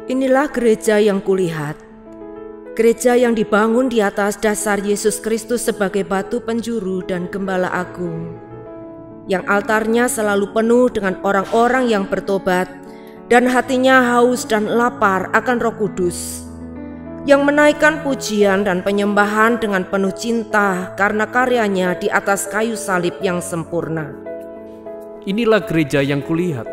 Inilah gereja yang kulihat, gereja yang dibangun di atas dasar Yesus Kristus sebagai batu penjuru dan gembala agung, yang altarnya selalu penuh dengan orang-orang yang bertobat dan hatinya haus dan lapar akan Roh Kudus, yang menaikkan pujian dan penyembahan dengan penuh cinta karena karyanya di atas kayu salib yang sempurna. Inilah gereja yang kulihat,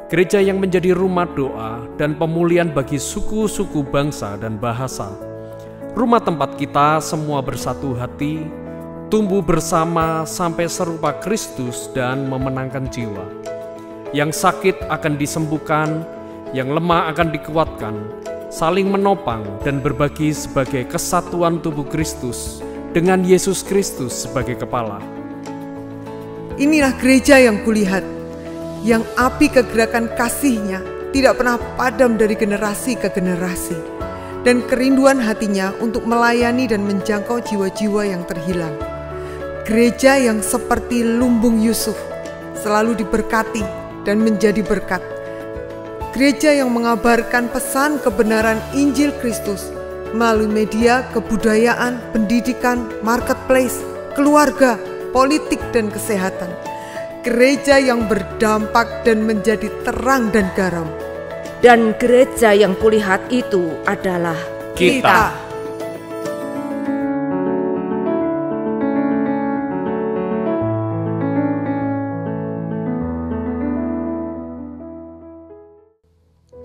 gereja yang menjadi rumah doa dan pemulihan bagi suku-suku bangsa dan bahasa. Rumah tempat kita semua bersatu hati, tumbuh bersama sampai serupa Kristus dan memenangkan jiwa. Yang sakit akan disembuhkan, yang lemah akan dikuatkan, saling menopang dan berbagi sebagai kesatuan tubuh Kristus dengan Yesus Kristus sebagai kepala. Inilah gereja yang kulihat, yang api kegerakan kasih-Nya tidak pernah padam dari generasi ke generasi, dan kerinduan hatinya untuk melayani dan menjangkau jiwa-jiwa yang terhilang. Gereja yang seperti lumbung Yusuf, selalu diberkati dan menjadi berkat. Gereja yang mengabarkan pesan kebenaran Injil Kristus melalui media, kebudayaan, pendidikan, marketplace, keluarga, politik, dan kesehatan. Gereja yang berdampak dan menjadi terang dan garam. Dan gereja yang kulihat itu adalah kita.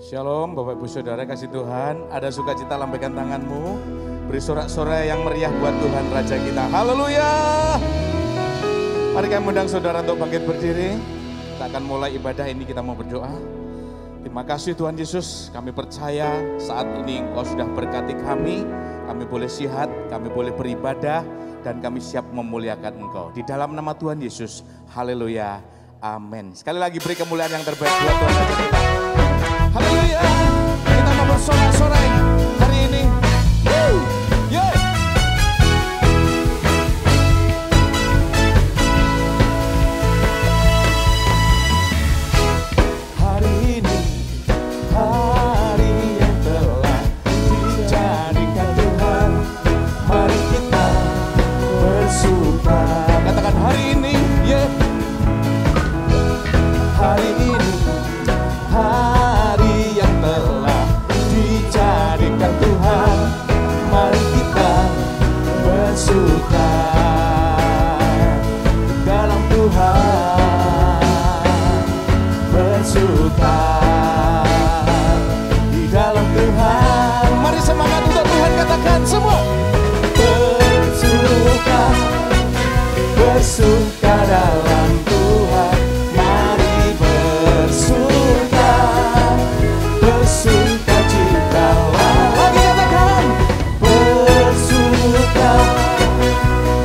Shalom Bapak Ibu Saudara kasih Tuhan, ada sukacita lambaikan tanganmu, beri sorak-sorai yang meriah buat Tuhan Raja kita. Haleluya. Mari kami undang saudara untuk bangkit berdiri. Kita akan mulai ibadah ini, kita mau berdoa. Terima kasih Tuhan Yesus, kami percaya saat ini Engkau sudah berkati kami boleh sihat, kami boleh beribadah, dan kami siap memuliakan Engkau. Di dalam nama Tuhan Yesus, haleluya, amin. Sekali lagi beri kemuliaan yang terbaik buat Tuhan Raja kita. Haleluya, kita mau bersorak-sorai hari ini. Yeah. Bersuka dalam Tuhan, mari bersuka, bersuka citalah. Lagi katakan, bersuka,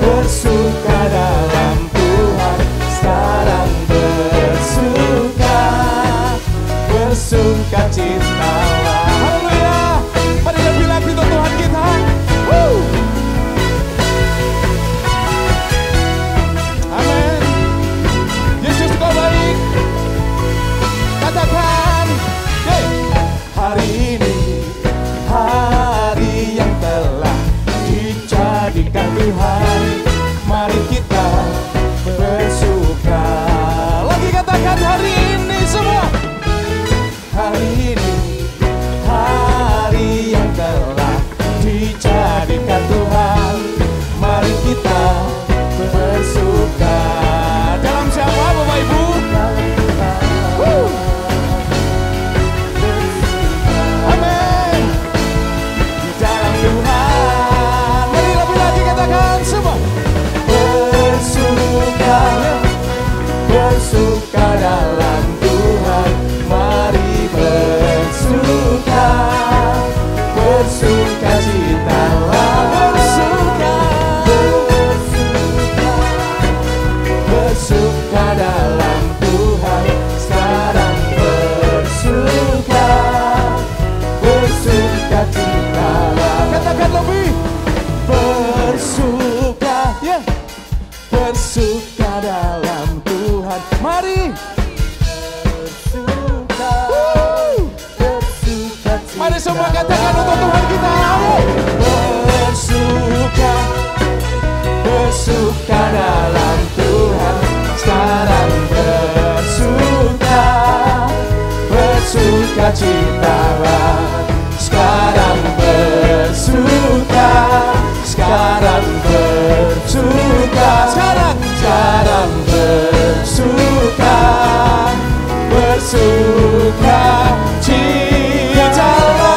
bersuka dalam Tuhan, sekarang bersuka, bersuka citalah. Haleluya, mari lebih lagi untuk Tuhan kita. Katakan, hari ini hari yang telah dijadikan Tuhan, mari kita bersuka. Lagi katakan hari ini semua. Hari ini hari yang telah dijadikan Tuhan, mari kita bersuka. Dalam siapa Bapak Ibu? Bersuka dalam Tuhan, mari bersuka, bersuka citalah, bersuka, bersuka, bersuka dalam Tuhan, sekarang bersuka, bersuka citalah. Katakan lebih, bersuka, ya, bersuka dalam Tuhan, mari bersuka, bersuka Mari semua katakan untuk Tuhan kita. Bersuka, bersuka dalam Tuhan. Sekarang bersuka, bersuka citalah. Sekarang bersuka, sekarang bersuka, sekarang bersuka, bersuka citalah.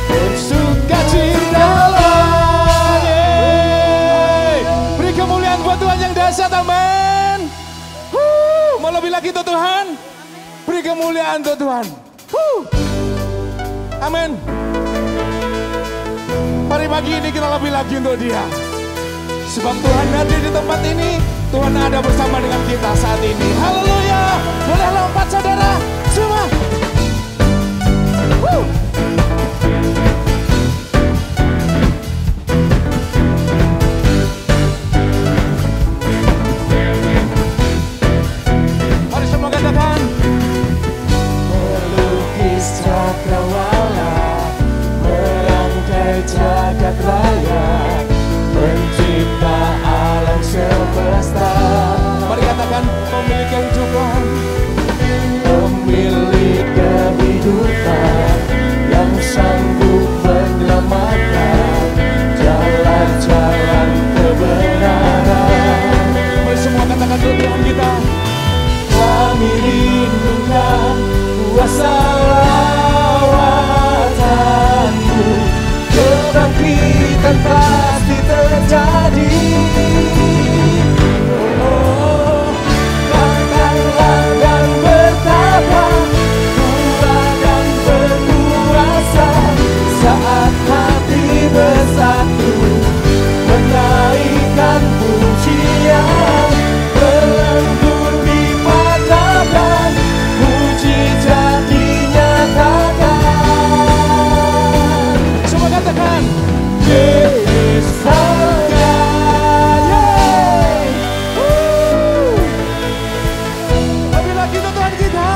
Bersuka citalah. Beri kemuliaan buat Tuhan yang dahsyat, amin. Mau lebih lagi untuk Tuhan? Beri kemuliaan untuk Tuhan. Amin. Mari pagi ini kita lebih lagi untuk Dia. Sebab Tuhan hadir di tempat ini, Tuhan ada bersama dengan kita saat ini. Haleluya. Boleh lompat saudara semua. Mari semua katakan. Melukis cakrawala, merangkai jagat raya, pencipta alam semesta. Mari katakan, pemilik kehidupan, pemilik kehidupan, yang sanggup menyelamatkan jalan-jalan kebenaran. Mari semua katakan untuk Tuhan kita. Kami rindukan kuasa lawatan-Mu, kebangkitan pasti terjadi. Oh, katakanlah dan bertapa, Tuhan dan berkuasa, saat hati bersatu menaikkan pujian, berlembut dipatahkan, mujizat dinyatakan. Semua katakan, Yesusnya. Lebih lagi untuk Tuhan kita.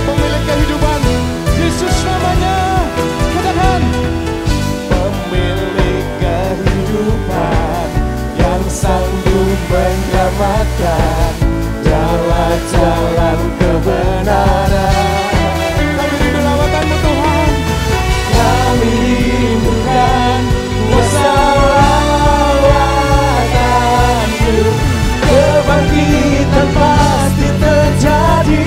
Pemilik kehidupan, Yesus namanya. Katakan, pemilik kehidupan, yang sanggup menyelamatkan jalan-jalan kebenaran. Kami rindu lawatan-Mu Tuhan. Kami rindukan kuasa lawatan-Mu, kebangkitan pasti terjadi.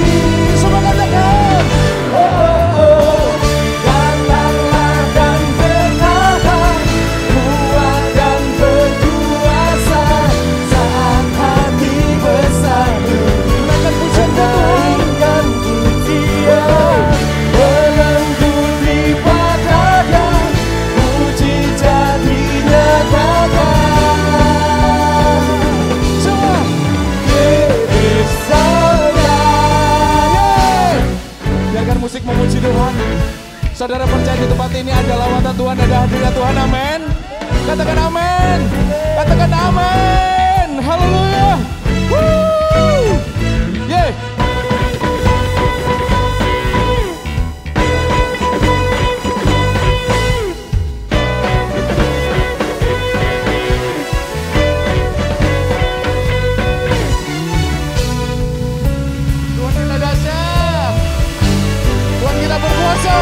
Semua katakan, oh, oh, oh. Katakanlah dan bertahan, kuat dan berkuasa, saat hati bersatu menaikkan pujian, berlembut dipatahkan, mujizat dinyatakan. Semua Yesusnya. Biarkan musik memuji Tuhan. Saudara percaya di tempat ini ada lawatan Tuhan, ada hadirnya Tuhan, amin. Katakan amin. Katakan amin. Haleluya. Yeay. Tuhan kita dahsyat. Tuhan kita berkuasa.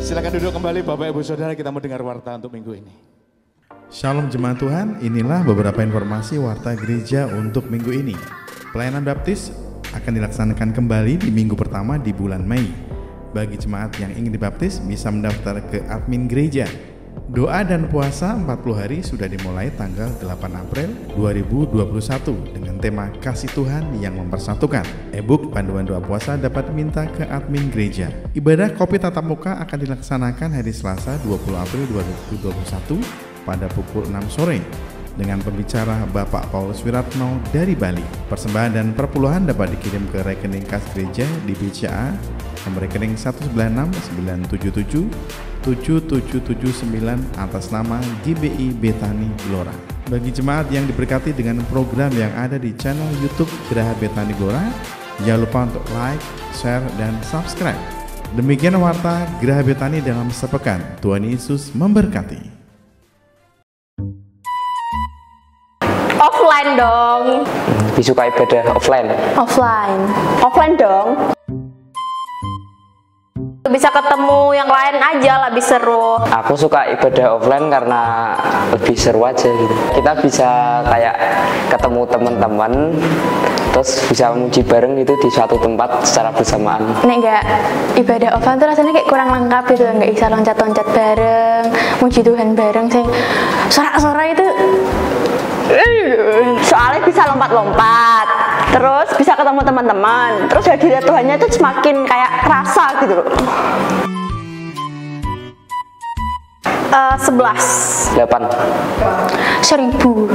Silakan duduk kembali Bapak Ibu Saudara, kita mau dengar warta untuk minggu ini. Shalom jemaat Tuhan, inilah beberapa informasi warta gereja untuk minggu ini. Pelayanan baptis akan dilaksanakan kembali di minggu pertama di bulan Mei. Bagi jemaat yang ingin dibaptis bisa mendaftar ke admin gereja. Doa dan puasa 40 hari sudah dimulai tanggal 8 April 2021 dengan tema Kasih Tuhan yang Mempersatukan. E-book panduan doa puasa dapat diminta ke admin gereja. Ibadah kopi tatap muka akan dilaksanakan hari Selasa 20 April 2021 pada pukul 6 sore dengan pembicara Bapak Paulus Wiratno dari Bali. Persembahan dan perpuluhan dapat dikirim ke rekening kas gereja di BCA nomor rekening 19697777779 atas nama GBI Bethany Glora. Bagi jemaat yang diberkati dengan program yang ada di channel YouTube Geraha Bethany Glora, jangan lupa untuk like, share, dan subscribe. Demikian warta Geraha Bethany dalam sepekan. Tuhan Yesus memberkati. Offline dong. Lebih suka ibadah offline. Offline dong. Bisa ketemu yang lain aja, lebih seru. Aku suka ibadah offline karena lebih seru aja gitu. Kita bisa kayak ketemu teman-teman, terus bisa memuji bareng gitu di suatu tempat secara bersamaan. Nek nggak ibadah offline tuh rasanya kayak kurang lengkap gitu, nggak bisa loncat-loncat bareng, muji Tuhan bareng sih. Sorak-sorak itu soalnya bisa lompat-lompat, terus bisa ketemu teman-teman, terus hadirat Tuhannya itu semakin kayak kerasa gitu loh. 11 8 1000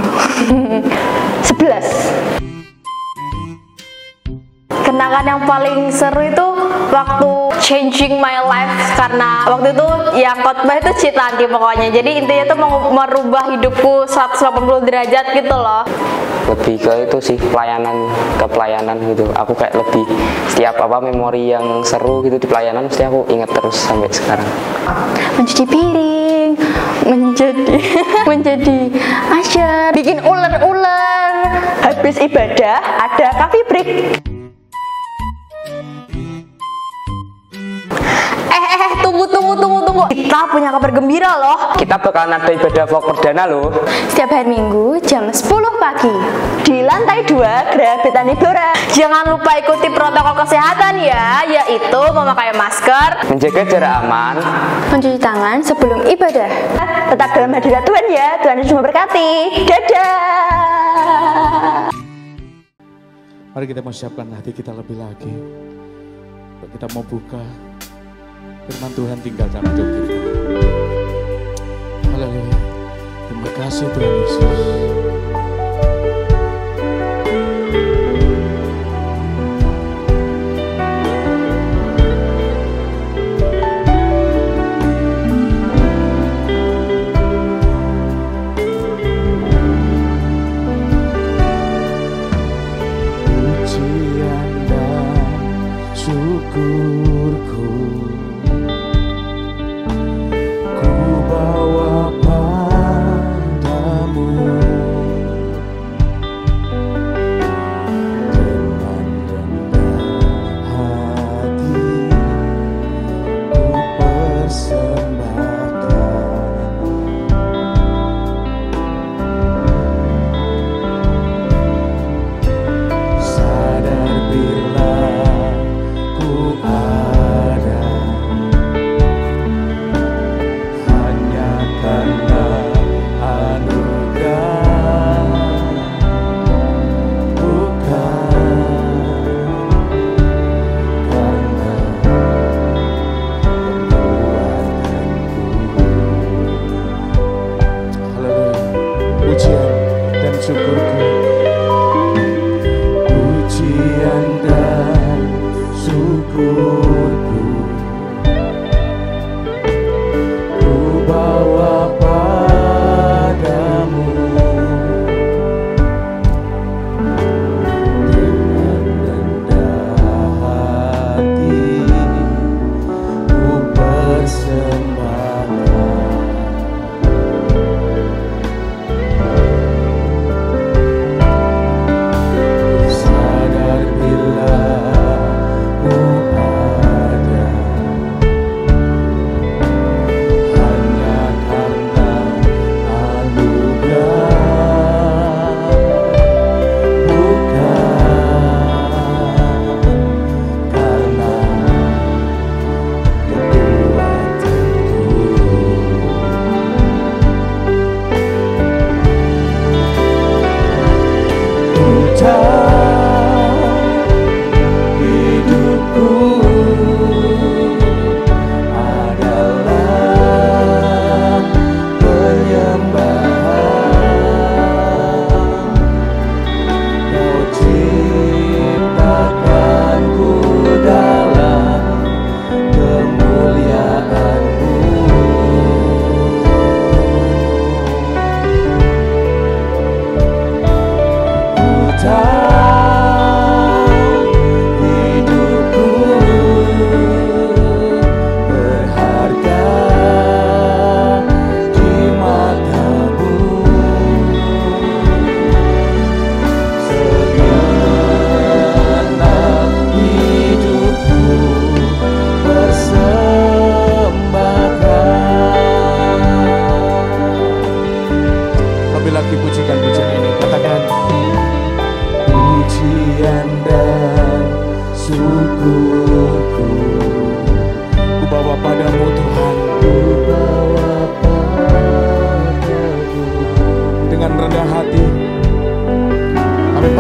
11. Kenangan yang paling seru itu waktu changing my life, karena waktu itu yang khotbah itu Citanti pokoknya. Jadi intinya tuh mau merubah hidupku 180 derajat gitu loh. Lebih ke itu sih, ke pelayanan gitu. Aku kayak lebih setiap memori yang seru gitu di pelayanan mesti aku ingat terus sampai sekarang. Mencuci piring, menjadi asyar, bikin ular-ular. Habis ibadah ada coffee break. Tunggu. Kita punya kabar gembira loh. Kita bakalan ada ibadah vlog perdana loh. Setiap hari Minggu jam 10 pagi di lantai 2 Geraha Bethany Glora. Jangan lupa ikuti protokol kesehatan ya, yaitu memakai masker, menjaga jarak aman, mencuci tangan sebelum ibadah. Tetap dalam hadirat Tuhan ya. Tuhan Yesus memberkati. Dadah. Mari kita mau siapkan hati kita lebih lagi. Kita mau buka firman Tuhan tinggal dalam hidup kita. Haleluya. Terima kasih Tuhan Yesus. Pujian dan syukurku bawa padamu.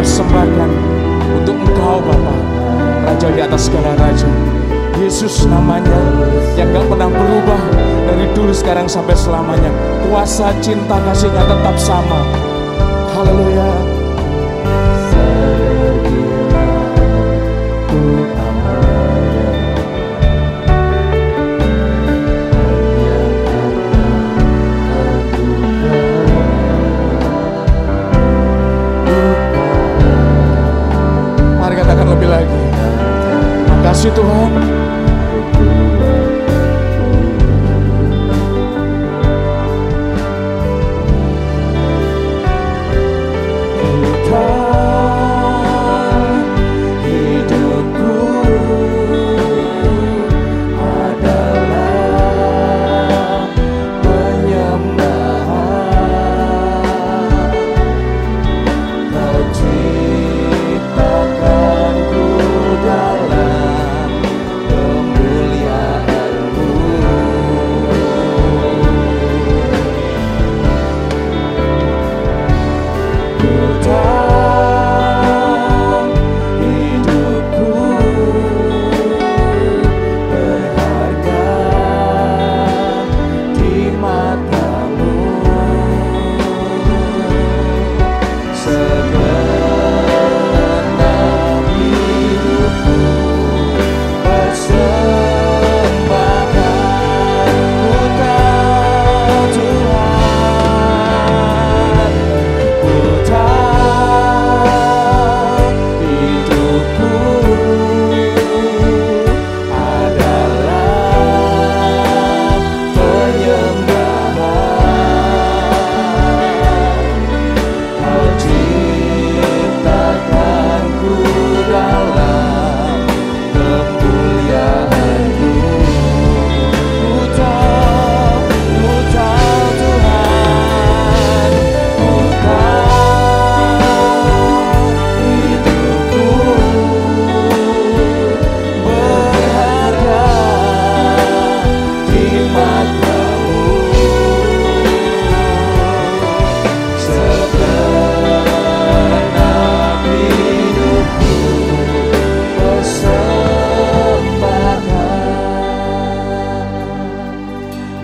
persembahkan untuk Engkau Bapa, Raja di atas segala raja. Yesus namanya yang gak pernah berubah dari dulu sekarang sampai selamanya. Kuasa cinta kasihnya tetap sama. Haleluya. Mari katakan lebih lagi. Makasih Tuhan.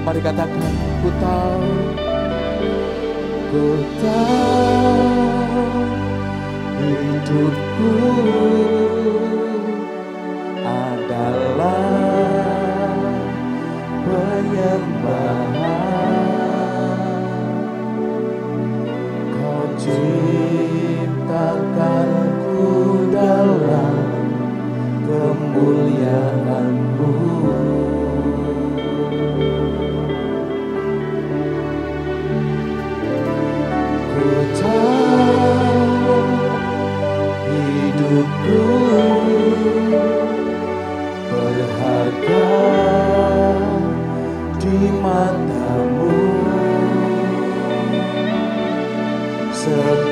Mari katakan, ku tahu hidupku adalah penyembahan. Kau ciptakanku dalam kemuliaan-Mu. Hidupku berharga di mata-Mu, segenap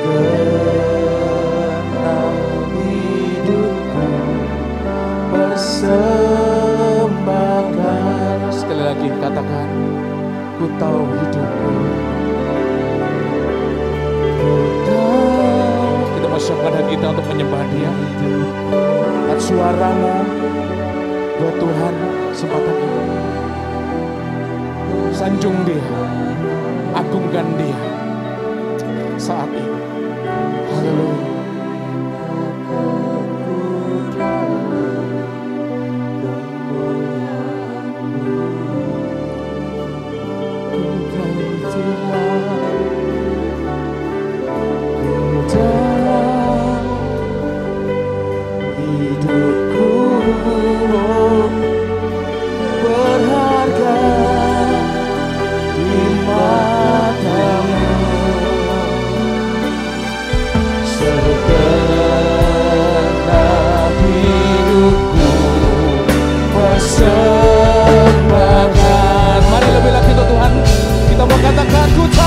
hidupku persembahkan. Sekali lagi katakan, ku tahu hidupku. Kita persiapkan hati kita untuk menyembah Dia. Angkat suaramu buat Tuhan kesempatan ini. Sanjung Dia, agungkan Dia saat ini. Haleluya. Mari lebih lagi untuk Tuhan. Kita mau katakan ku tahu.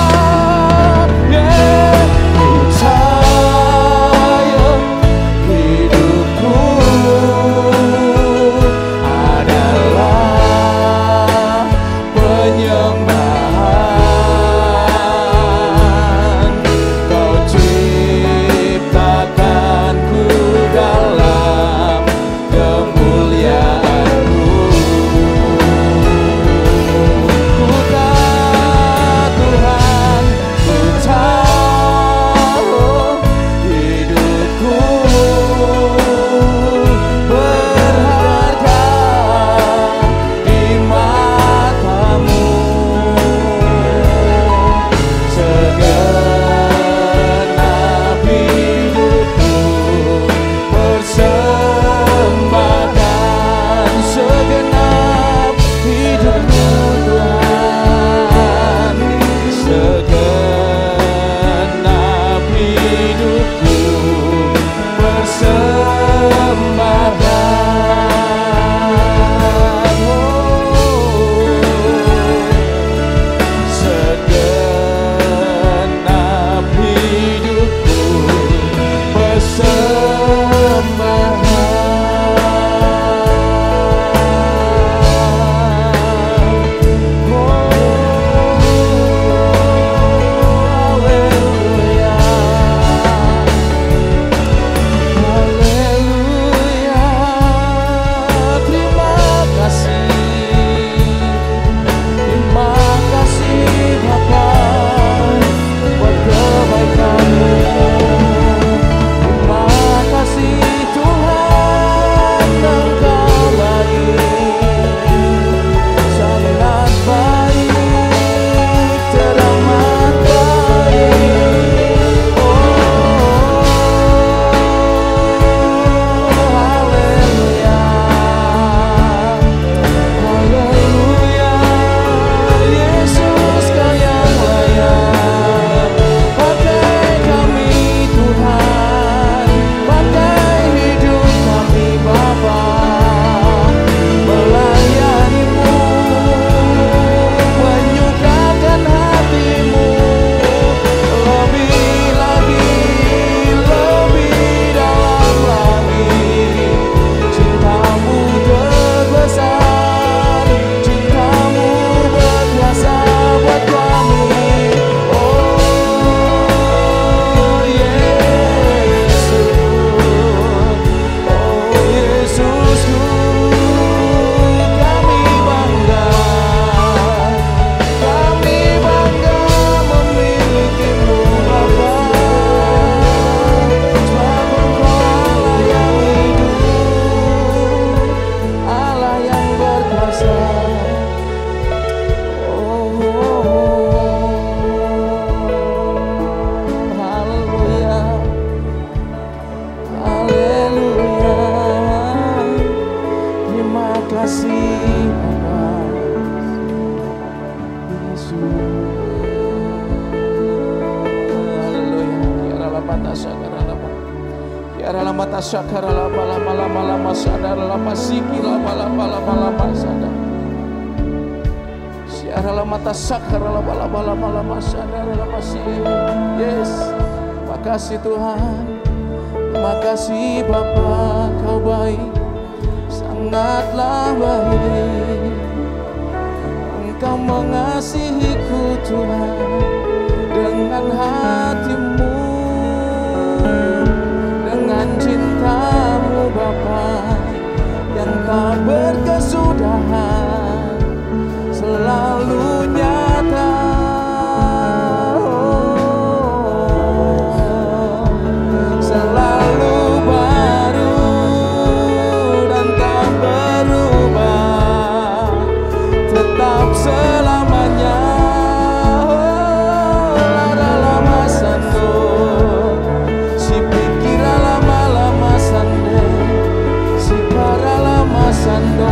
Yes, makasih Tuhan, makasih Bapa, Kau baik, sangatlah baik. Engkau mengasihiku Tuhan dengan hatimu, dengan cintamu Bapa yang tak berkesudahan, selalu nyata. Selalu baru dan tak berubah, tetap selamanya. Lama sando, si pikira lama sande, si para lama sando.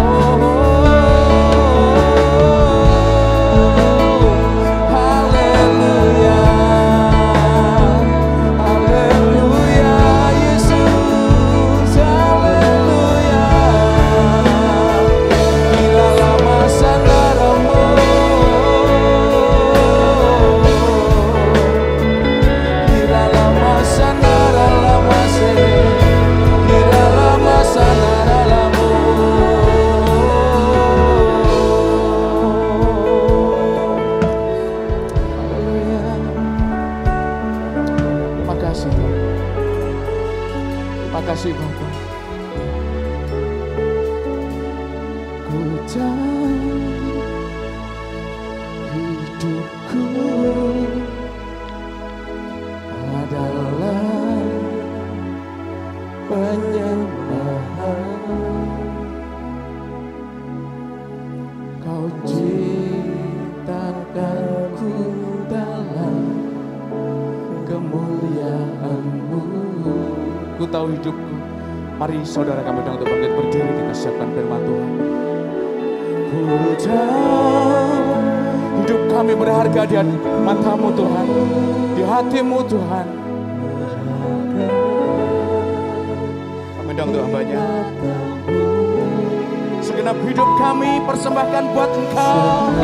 Makasih Bapa. Ku tahu hidupku adalah penyembahan. Kau ciptakanku dalam kemuliaan-Mu. Ku tahu hidupku. Mari saudara kami untuk bangkit berdiri, kita siapkan firman Tuhan. Ku tahu hidup kami berharga di mata-Mu Tuhan, di hati-Mu Tuhan. Kami untuk hamba-Nya. Segenap hidup kami persembahkan buat Engkau.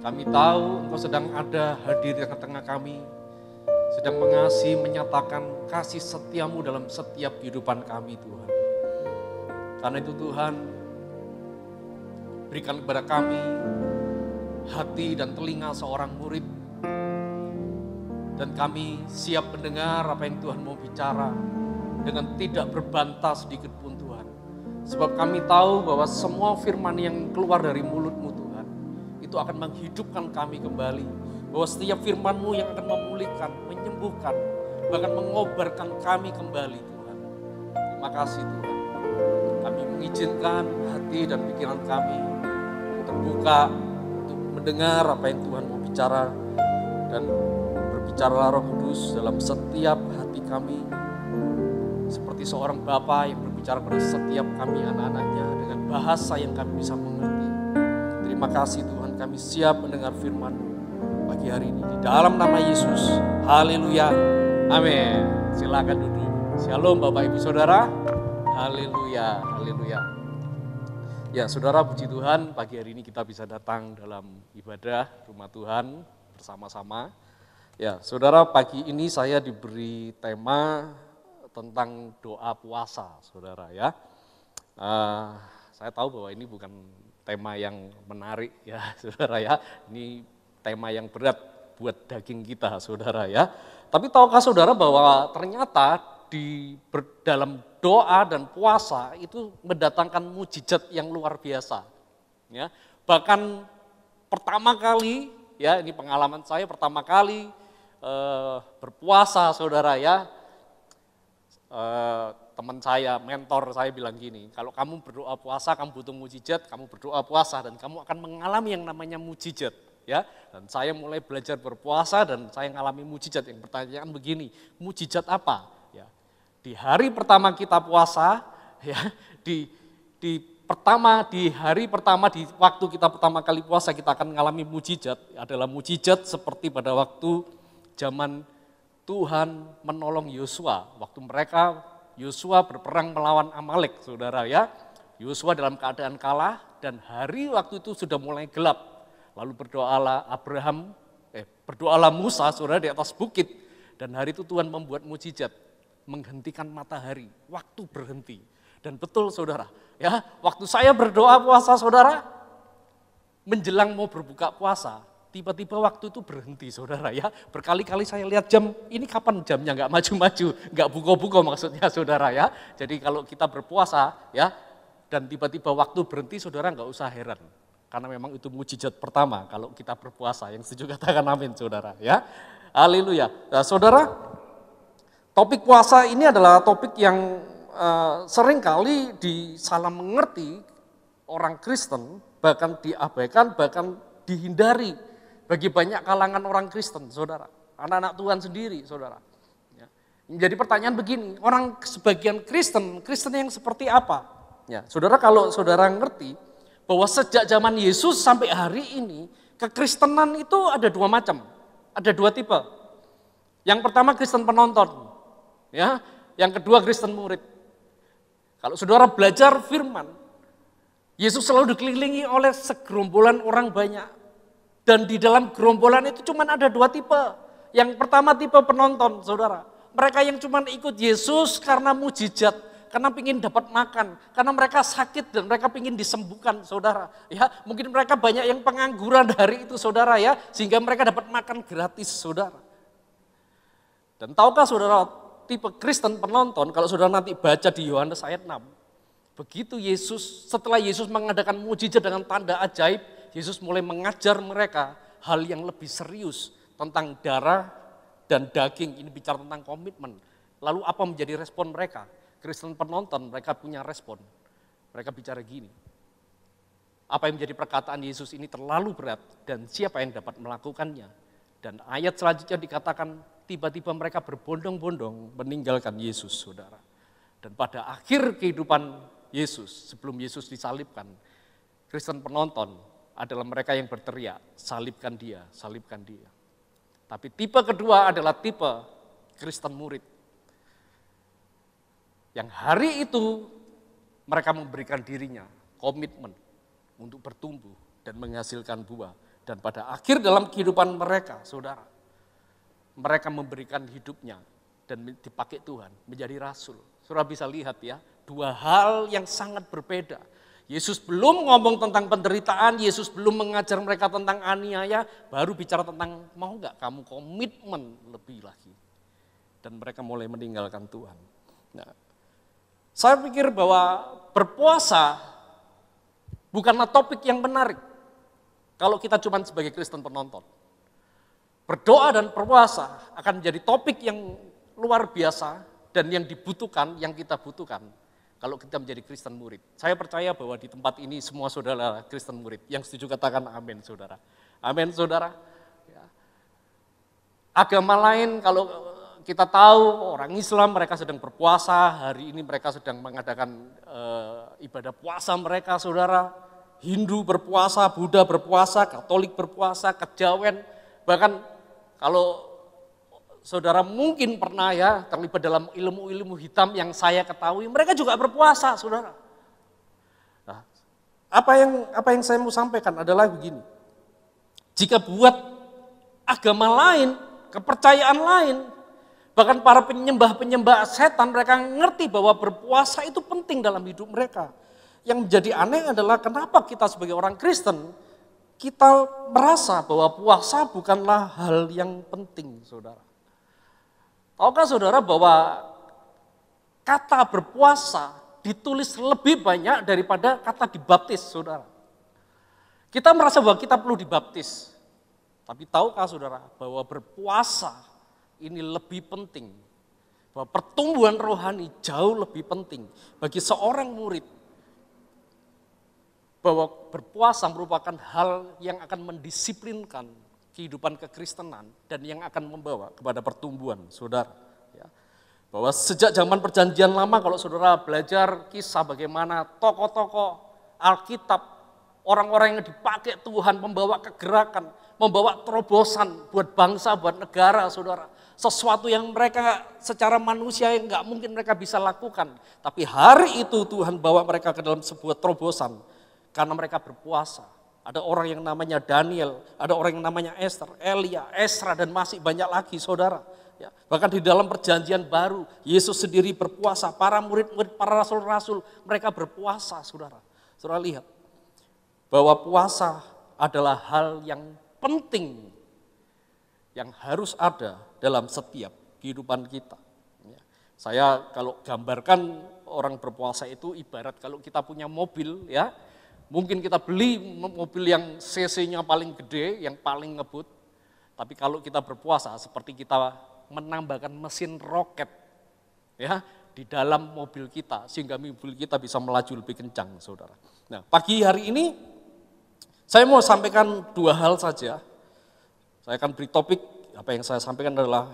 Kami tahu Engkau sedang ada hadir di tengah-tengah kami, sedang mengasihi, menyatakan kasih setia-Mu dalam setiap kehidupan kami Tuhan. Karena itu Tuhan, berikan kepada kami hati dan telinga seorang murid, dan kami siap mendengar apa yang Tuhan mau bicara dengan tidak berbantah sedikit pun Tuhan. Sebab kami tahu bahwa semua firman yang keluar dari mulut-Mu Tuhan, itu akan menghidupkan kami kembali, Bahwa setiap firman-Mu yang akan memulihkan, menyembuhkan, bahkan mengobarkan kami kembali Tuhan. Terima kasih Tuhan. Kami mengizinkan hati dan pikiran kami terbuka untuk mendengar apa yang Tuhan mau bicara. Dan berbicara Roh Kudus dalam setiap hati kami. Seperti seorang Bapa yang berbicara pada setiap kami anak-anaknya dengan bahasa yang kami bisa mengerti. Terima kasih Tuhan, kami siap mendengar firman-Mu pagi hari ini. Di dalam nama Yesus, haleluya, amin. Silakan duduk. Shalom Bapak Ibu Saudara, haleluya, haleluya. Ya saudara, puji Tuhan, pagi hari ini kita bisa datang dalam ibadah rumah Tuhan bersama-sama. Ya saudara, pagi ini saya diberi tema tentang doa puasa, saudara ya. Saya tahu bahwa ini bukan tema yang menarik ya, saudara ya. Ini tema yang berat buat daging kita, saudara ya. Tapi tahukah saudara bahwa ternyata dalam doa dan puasa itu mendatangkan mujizat yang luar biasa. Ya. Bahkan pertama kali, ya ini pengalaman saya pertama kali berpuasa, saudara ya. Teman saya, mentor saya bilang gini, kalau kamu berdoa puasa, kamu butuh mujizat, kamu berdoa puasa dan kamu akan mengalami yang namanya mujizat. Ya, dan saya mulai belajar berpuasa dan saya mengalami mujizat. Yang pertanyaan begini, mujizat apa? Ya, di hari pertama kita puasa, ya, di hari pertama di waktu kita pertama kali puasa kita akan mengalami mujizat. Adalah mujizat seperti pada waktu zaman Tuhan menolong Yosua, waktu Yosua berperang melawan Amalek, saudara ya. Yosua dalam keadaan kalah dan hari waktu itu sudah mulai gelap. Lalu berdoalah Musa, saudara, di atas bukit. Dan hari itu Tuhan membuat mujizat, menghentikan matahari, waktu berhenti. Dan betul saudara, ya, waktu saya berdoa puasa saudara, menjelang mau berbuka puasa, tiba-tiba waktu itu berhenti saudara ya. Berkali-kali saya lihat jam, ini kapan jamnya nggak maju-maju, nggak buko-buko maksudnya saudara ya. Jadi kalau kita berpuasa ya, dan tiba-tiba waktu berhenti saudara nggak usah heran. Karena memang itu mujizat pertama kalau kita berpuasa. Yang setuju katakan amin saudara ya. Haleluya. Nah, saudara, topik puasa ini adalah topik yang seringkali disalah mengerti orang Kristen, bahkan diabaikan, bahkan dihindari bagi banyak kalangan orang Kristen, saudara. Anak-anak Tuhan sendiri, saudara. Ya. Jadi pertanyaan begini, orang sebagian Kristen yang seperti apa? Ya, saudara, kalau saudara ngerti bahwa sejak zaman Yesus sampai hari ini, kekristenan itu ada dua macam, ada dua tipe. Yang pertama Kristen penonton, ya. Yang kedua Kristen murid. Kalau saudara belajar firman, Yesus selalu dikelilingi oleh segerombolan orang banyak. Dan di dalam gerombolan itu cuma ada dua tipe. Yang pertama tipe penonton, saudara. Mereka yang cuma ikut Yesus karena mujizat. Karena ingin dapat makan, karena mereka sakit dan mereka ingin disembuhkan, saudara. Ya, mungkin mereka banyak yang pengangguran dari itu, saudara ya, sehingga mereka dapat makan gratis, saudara. Dan tahukah saudara, tipe Kristen penonton, kalau saudara nanti baca di Yohanes ayat 6, begitu setelah Yesus mengadakan mujizat dengan tanda ajaib, Yesus mulai mengajar mereka hal yang lebih serius tentang darah dan daging. Ini bicara tentang komitmen. Lalu apa menjadi respon mereka? Kristen penonton, mereka punya respon. Mereka bicara gini, apa yang menjadi perkataan Yesus ini terlalu berat dan siapa yang dapat melakukannya. Dan ayat selanjutnya dikatakan tiba-tiba mereka berbondong-bondong meninggalkan Yesus, saudara. Dan pada akhir kehidupan Yesus, sebelum Yesus disalibkan, Kristen penonton adalah mereka yang berteriak, salibkan dia, salibkan dia. Tapi tipe kedua adalah tipe Kristen murid. Yang hari itu mereka memberikan dirinya, komitmen untuk bertumbuh dan menghasilkan buah. Dan pada akhir dalam kehidupan mereka, saudara, mereka memberikan hidupnya dan dipakai Tuhan menjadi rasul. Saudara bisa lihat ya, dua hal yang sangat berbeda. Yesus belum ngomong tentang penderitaan, Yesus belum mengajar mereka tentang aniaya, baru bicara tentang mau gak kamu komitmen lebih lagi. Dan mereka mulai meninggalkan Tuhan. Nah, saya pikir bahwa berpuasa bukanlah topik yang menarik kalau kita cuma sebagai Kristen penonton. Berdoa dan berpuasa akan menjadi topik yang luar biasa dan yang dibutuhkan, yang kita butuhkan kalau kita menjadi Kristen murid. Saya percaya bahwa di tempat ini semua saudara Kristen murid. Yang setuju katakan amin, saudara. Amin, saudara. Ya. Agama lain kalau kita tahu orang Islam mereka sedang berpuasa, hari ini mereka sedang mengadakan ibadah puasa mereka, saudara. Hindu berpuasa, Buddha berpuasa, Katolik berpuasa, Kejawen, bahkan kalau saudara mungkin pernah ya terlibat dalam ilmu-ilmu hitam yang saya ketahui, mereka juga berpuasa, saudara. Nah, apa yang saya mau sampaikan adalah begini. Jika buat agama lain, kepercayaan lain, bahkan para penyembah-penyembah setan, mereka ngerti bahwa berpuasa itu penting dalam hidup mereka. Yang menjadi aneh adalah kenapa kita sebagai orang Kristen, kita merasa bahwa puasa bukanlah hal yang penting, saudara. Tahukah saudara bahwa kata berpuasa ditulis lebih banyak daripada kata dibaptis, saudara. Kita merasa bahwa kita perlu dibaptis. Tapi tahukah saudara bahwa berpuasa ini lebih penting. Bahwa pertumbuhan rohani jauh lebih penting bagi seorang murid. Bahwa berpuasa merupakan hal yang akan mendisiplinkan kehidupan kekristenan dan yang akan membawa kepada pertumbuhan, saudara. Ya. Bahwa sejak zaman perjanjian lama kalau saudara belajar kisah bagaimana tokoh-tokoh Alkitab, orang-orang yang dipakai Tuhan membawa kegerakan, membawa terobosan buat bangsa, buat negara, saudara. Sesuatu yang mereka secara manusia yang nggak mungkin mereka bisa lakukan. Tapi hari itu Tuhan bawa mereka ke dalam sebuah terobosan karena mereka berpuasa. Ada orang yang namanya Daniel, ada orang yang namanya Esther, Elia, Esra, dan masih banyak lagi, saudara. Ya, bahkan di dalam perjanjian baru, Yesus sendiri berpuasa, para murid-murid, para rasul-rasul, mereka berpuasa, saudara. Saudara lihat, bahwa puasa adalah hal yang penting, yang harus ada dalam setiap kehidupan kita. Ya, saya kalau gambarkan orang berpuasa itu ibarat kalau kita punya mobil, ya. Mungkin kita beli mobil yang cc-nya paling gede, yang paling ngebut. Tapi kalau kita berpuasa seperti kita menambahkan mesin roket ya di dalam mobil kita sehingga mobil kita bisa melaju lebih kencang, saudara. Nah, pagi hari ini saya mau sampaikan dua hal saja. Saya akan beri topik, apa yang saya sampaikan adalah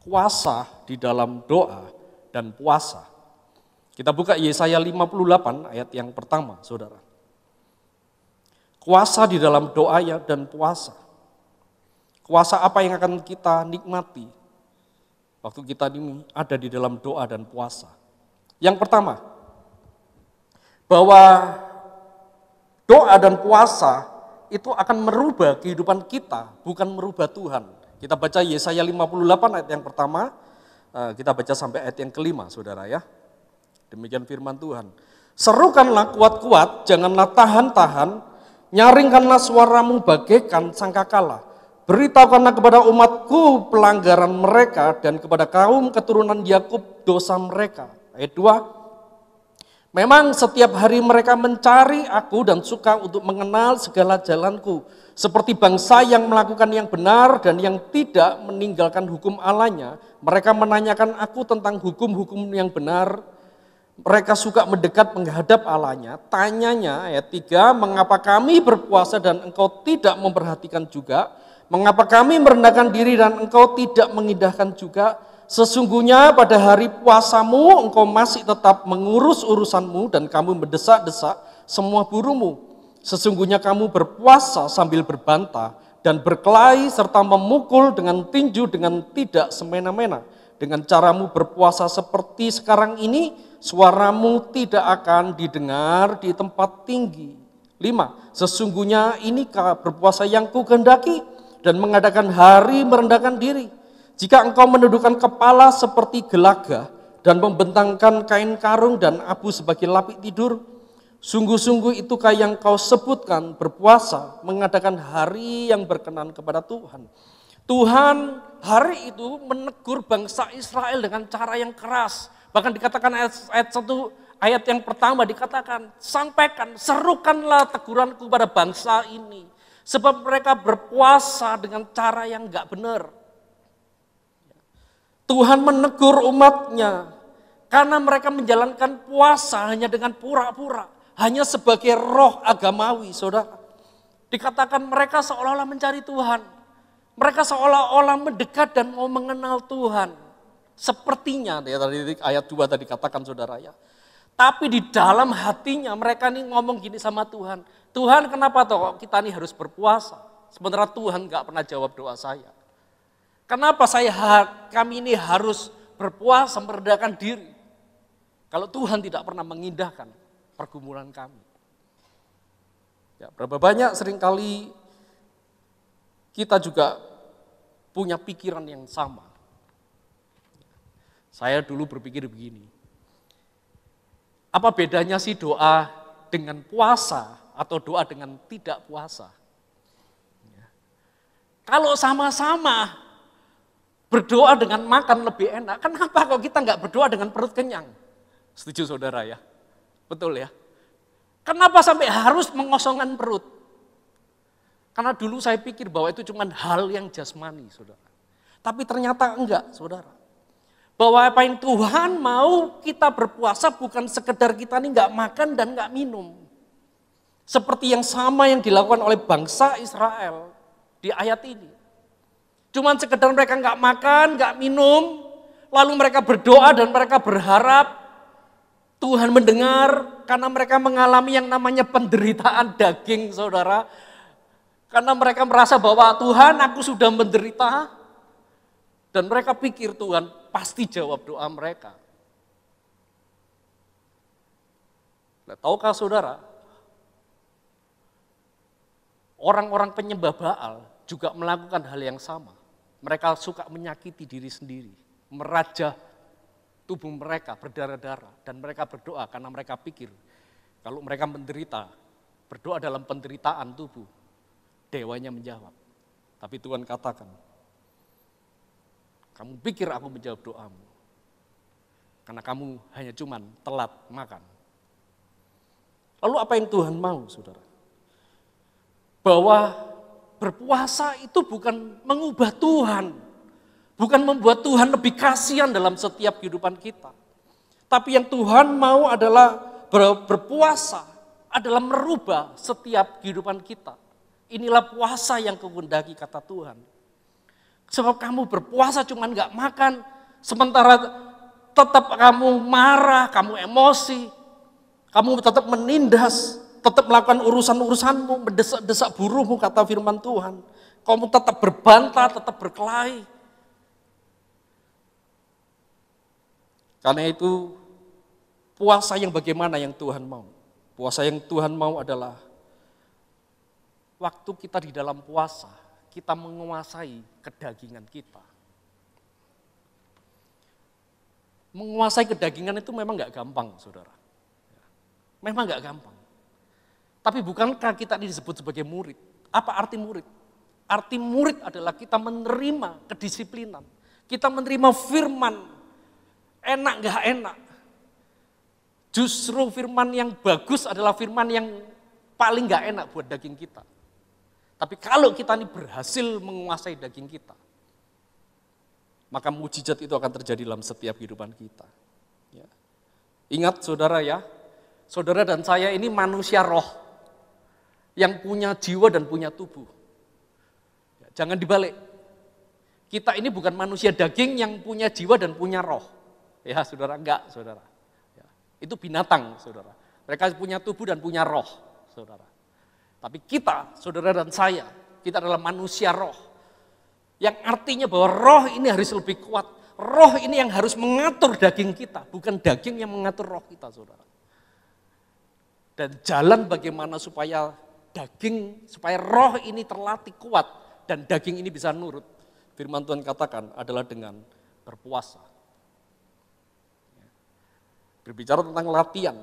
kuasa di dalam doa dan puasa. Kita buka Yesaya 58 ayat yang pertama, saudara. Kuasa di dalam doa dan puasa. Kuasa apa yang akan kita nikmati waktu kita ini ada di dalam doa dan puasa. Yang pertama, bahwa doa dan puasa itu akan merubah kehidupan kita, bukan merubah Tuhan. Kita baca Yesaya 58 ayat yang pertama, kita baca sampai ayat yang kelima, saudara ya. Demikian firman Tuhan. Serukanlah kuat-kuat, janganlah tahan-tahan, nyaringkanlah suaramu bagaikan sangkakala. Beritahukanlah kepada umatku pelanggaran mereka dan kepada kaum keturunan Yakub dosa mereka. Ayat 2. Memang setiap hari mereka mencari aku dan suka untuk mengenal segala jalanku. Seperti bangsa yang melakukan yang benar dan yang tidak meninggalkan hukum Allahnya. Mereka menanyakan aku tentang hukum-hukum yang benar. Mereka suka mendekat menghadap Allahnya. Tanyanya ayat 3, mengapa kami berpuasa dan engkau tidak memperhatikan juga? Mengapa kami merendahkan diri dan engkau tidak mengindahkan juga? Sesungguhnya pada hari puasamu engkau masih tetap mengurus urusanmu dan kamu mendesak-desak semua burumu. Sesungguhnya kamu berpuasa sambil berbantah dan berkelahi serta memukul dengan tinju dengan tidak semena-mena. Dengan caramu berpuasa seperti sekarang ini, suaramu tidak akan didengar di tempat tinggi. 5. Sesungguhnya inikah berpuasa yang kukehendaki dan mengadakan hari merendahkan diri. Jika engkau menundukkan kepala seperti gelaga dan membentangkan kain karung dan abu sebagai lapik tidur, sungguh-sungguh itukah yang kau sebutkan berpuasa, mengadakan hari yang berkenan kepada Tuhan. Tuhan hari itu menegur bangsa Israel dengan cara yang keras. Bahkan dikatakan ayat yang pertama dikatakan, sampaikan, serukanlah teguranku pada bangsa ini. Sebab mereka berpuasa dengan cara yang enggak benar. Tuhan menegur umatnya karena mereka menjalankan puasa hanya dengan pura-pura, hanya sebagai roh agamawi, saudara. Dikatakan mereka seolah-olah mencari Tuhan, mereka seolah-olah mendekat dan mau mengenal Tuhan. Sepertinya, ya, tadi ayat 2 tadi katakan saudara ya. Tapi di dalam hatinya mereka nih ngomong gini sama Tuhan, Tuhan kenapa toh kita nih harus berpuasa, sementara Tuhan gak pernah jawab doa saya. Kenapa kami ini harus berpuasa merendahkan diri, kalau Tuhan tidak pernah mengindahkan pergumulan kami. Ya, berapa banyak seringkali kita juga punya pikiran yang sama. Saya dulu berpikir begini, apa bedanya sih doa dengan puasa atau doa dengan tidak puasa? Ya. Kalau sama-sama berdoa dengan makan lebih enak, kenapa kok kita nggak berdoa dengan perut kenyang? Setuju saudara ya? Betul ya? Kenapa sampai harus mengosongkan perut? Karena dulu saya pikir bahwa itu cuma hal yang jasmani, saudara. Tapi ternyata enggak, saudara. Bahwa apa yang Tuhan mau kita berpuasa bukan sekedar kita ini enggak makan dan enggak minum. Seperti yang sama yang dilakukan oleh bangsa Israel di ayat ini. Cuman sekedar mereka enggak makan, enggak minum, lalu mereka berdoa dan mereka berharap Tuhan mendengar karena mereka mengalami yang namanya penderitaan daging, saudara. Karena mereka merasa bahwa Tuhan, aku sudah menderita, dan mereka pikir Tuhan pasti jawab doa mereka. Nah, tahukah saudara, orang-orang penyembah Baal juga melakukan hal yang sama. Mereka suka menyakiti diri sendiri, merajah tubuh mereka berdarah-darah, dan mereka berdoa karena mereka pikir kalau mereka menderita, berdoa dalam penderitaan tubuh, dewanya menjawab. Tapi Tuhan katakan, kamu pikir aku menjawab doamu, karena kamu hanya cuman telat makan. Lalu apa yang Tuhan mau, saudara? Bahwa berpuasa itu bukan mengubah Tuhan, bukan membuat Tuhan lebih kasihan dalam setiap kehidupan kita. Tapi yang Tuhan mau adalah berpuasa, adalah merubah setiap kehidupan kita. Inilah puasa yang kehendaki kata Tuhan. Sebab kamu berpuasa cuman gak makan, sementara tetap kamu marah, kamu emosi, kamu tetap menindas, tetap melakukan urusan-urusanmu, mendesak-desak buruhmu, kata firman Tuhan. Kamu tetap berbantah, tetap berkelahi. Karena itu, puasa yang bagaimana yang Tuhan mau? Puasa yang Tuhan mau adalah waktu kita di dalam puasa, kita menguasai kedagingan kita. Menguasai kedagingan itu memang gak gampang, saudara. Memang gak gampang. Tapi bukankah kita ini disebut sebagai murid? Apa arti murid? Arti murid adalah kita menerima kedisiplinan. Kita menerima firman, enak gak enak. Justru firman yang bagus adalah firman yang paling gak enak buat daging kita. Tapi kalau kita ini berhasil menguasai daging kita, maka mujizat itu akan terjadi dalam setiap kehidupan kita. Ya. Ingat saudara ya, saudara dan saya ini manusia roh, yang punya jiwa dan punya tubuh. Ya, jangan dibalik. Kita ini bukan manusia daging yang punya jiwa dan punya roh. Ya saudara, enggak saudara. Ya, itu binatang saudara. Mereka punya tubuh dan punya roh saudara. Tapi kita, saudara dan saya, kita adalah manusia roh. Yang artinya bahwa roh ini harus lebih kuat. Roh ini yang harus mengatur daging kita, bukan daging yang mengatur roh kita saudara. Dan jalan bagaimana supaya supaya roh ini terlatih kuat dan daging ini bisa nurut. Firman Tuhan katakan adalah dengan berpuasa. Berbicara tentang latihan,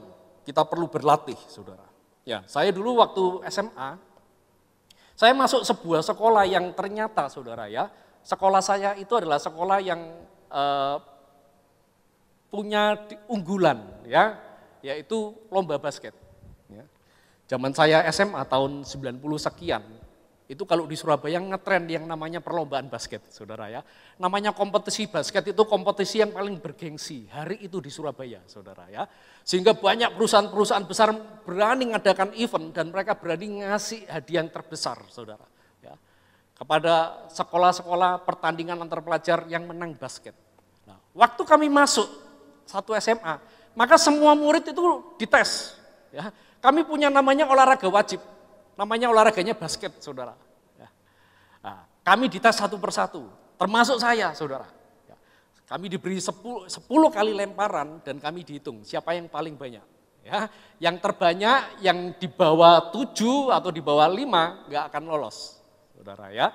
kita perlu berlatih, saudara. Ya, saya dulu waktu SMA, saya masuk sebuah sekolah yang ternyata, saudara ya, sekolah saya itu adalah sekolah yang punya unggulan, ya, yaitu lomba basket. Zaman saya SMA tahun 90 sekian, Itu kalau di Surabaya ngetren yang namanya perlombaan basket, saudara ya. Namanya kompetisi basket itu kompetisi yang paling bergengsi hari itu di Surabaya, saudara ya. Sehingga banyak perusahaan-perusahaan besar berani mengadakan event dan mereka berani ngasih hadiah yang terbesar, saudara. Ya. Kepada sekolah-sekolah pertandingan antar pelajar yang menang basket. Nah, waktu kami masuk satu SMA, maka semua murid itu dites. Ya. Kami punya namanya olahraga wajib. Namanya olahraganya basket, saudara. Ya. Nah, kami dites satu persatu, termasuk saya, saudara. Ya. Kami diberi 10 kali lemparan dan kami dihitung siapa yang paling banyak. Ya. Yang terbanyak yang di bawah 7 atau di bawah 5 nggak akan lolos, saudara ya.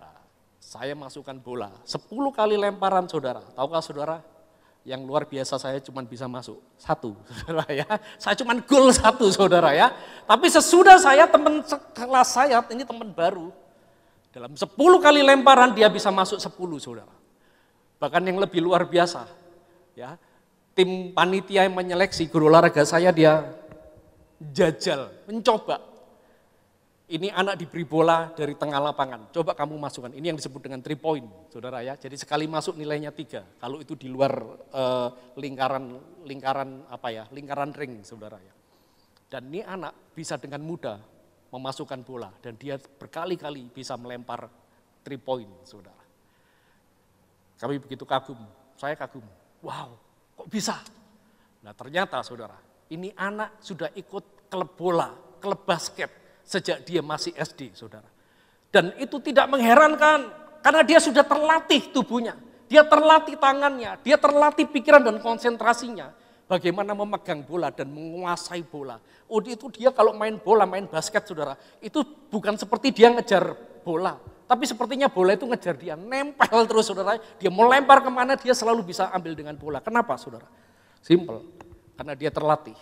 Nah, saya masukkan bola, 10 kali lemparan, saudara. Tahukah saudara? Yang luar biasa saya cuma bisa masuk 1, saudara ya. Saya cuma gol 1, saudara ya. Tapi sesudah saya, teman sekelas saya, ini teman baru. Dalam 10 kali lemparan dia bisa masuk 10, saudara. Bahkan yang lebih luar biasa. Ya, tim panitia yang menyeleksi guru olahraga saya, dia jajal, mencoba. Ini anak diberi bola dari tengah lapangan, coba kamu masukkan. Ini yang disebut dengan 3 point, saudara ya. Jadi sekali masuk nilainya 3. Kalau itu di luar lingkaran ring, saudara ya. Dan ini anak bisa dengan mudah memasukkan bola dan dia berkali-kali bisa melempar 3 point, saudara. Kami begitu kagum, saya kagum. Wow, kok bisa? Nah ternyata, saudara, ini anak sudah ikut klub bola, klub basket sejak dia masih SD, saudara. Dan itu tidak mengherankan, karena dia sudah terlatih tubuhnya, dia terlatih tangannya, dia terlatih pikiran dan konsentrasinya, bagaimana memegang bola dan menguasai bola. Oh itu dia kalau main bola, main basket, saudara, itu bukan seperti dia ngejar bola, tapi sepertinya bola itu ngejar dia, nempel terus, saudara. Dia mau lempar kemana, dia selalu bisa ambil dengan bola. Kenapa, saudara? Simple, karena dia terlatih.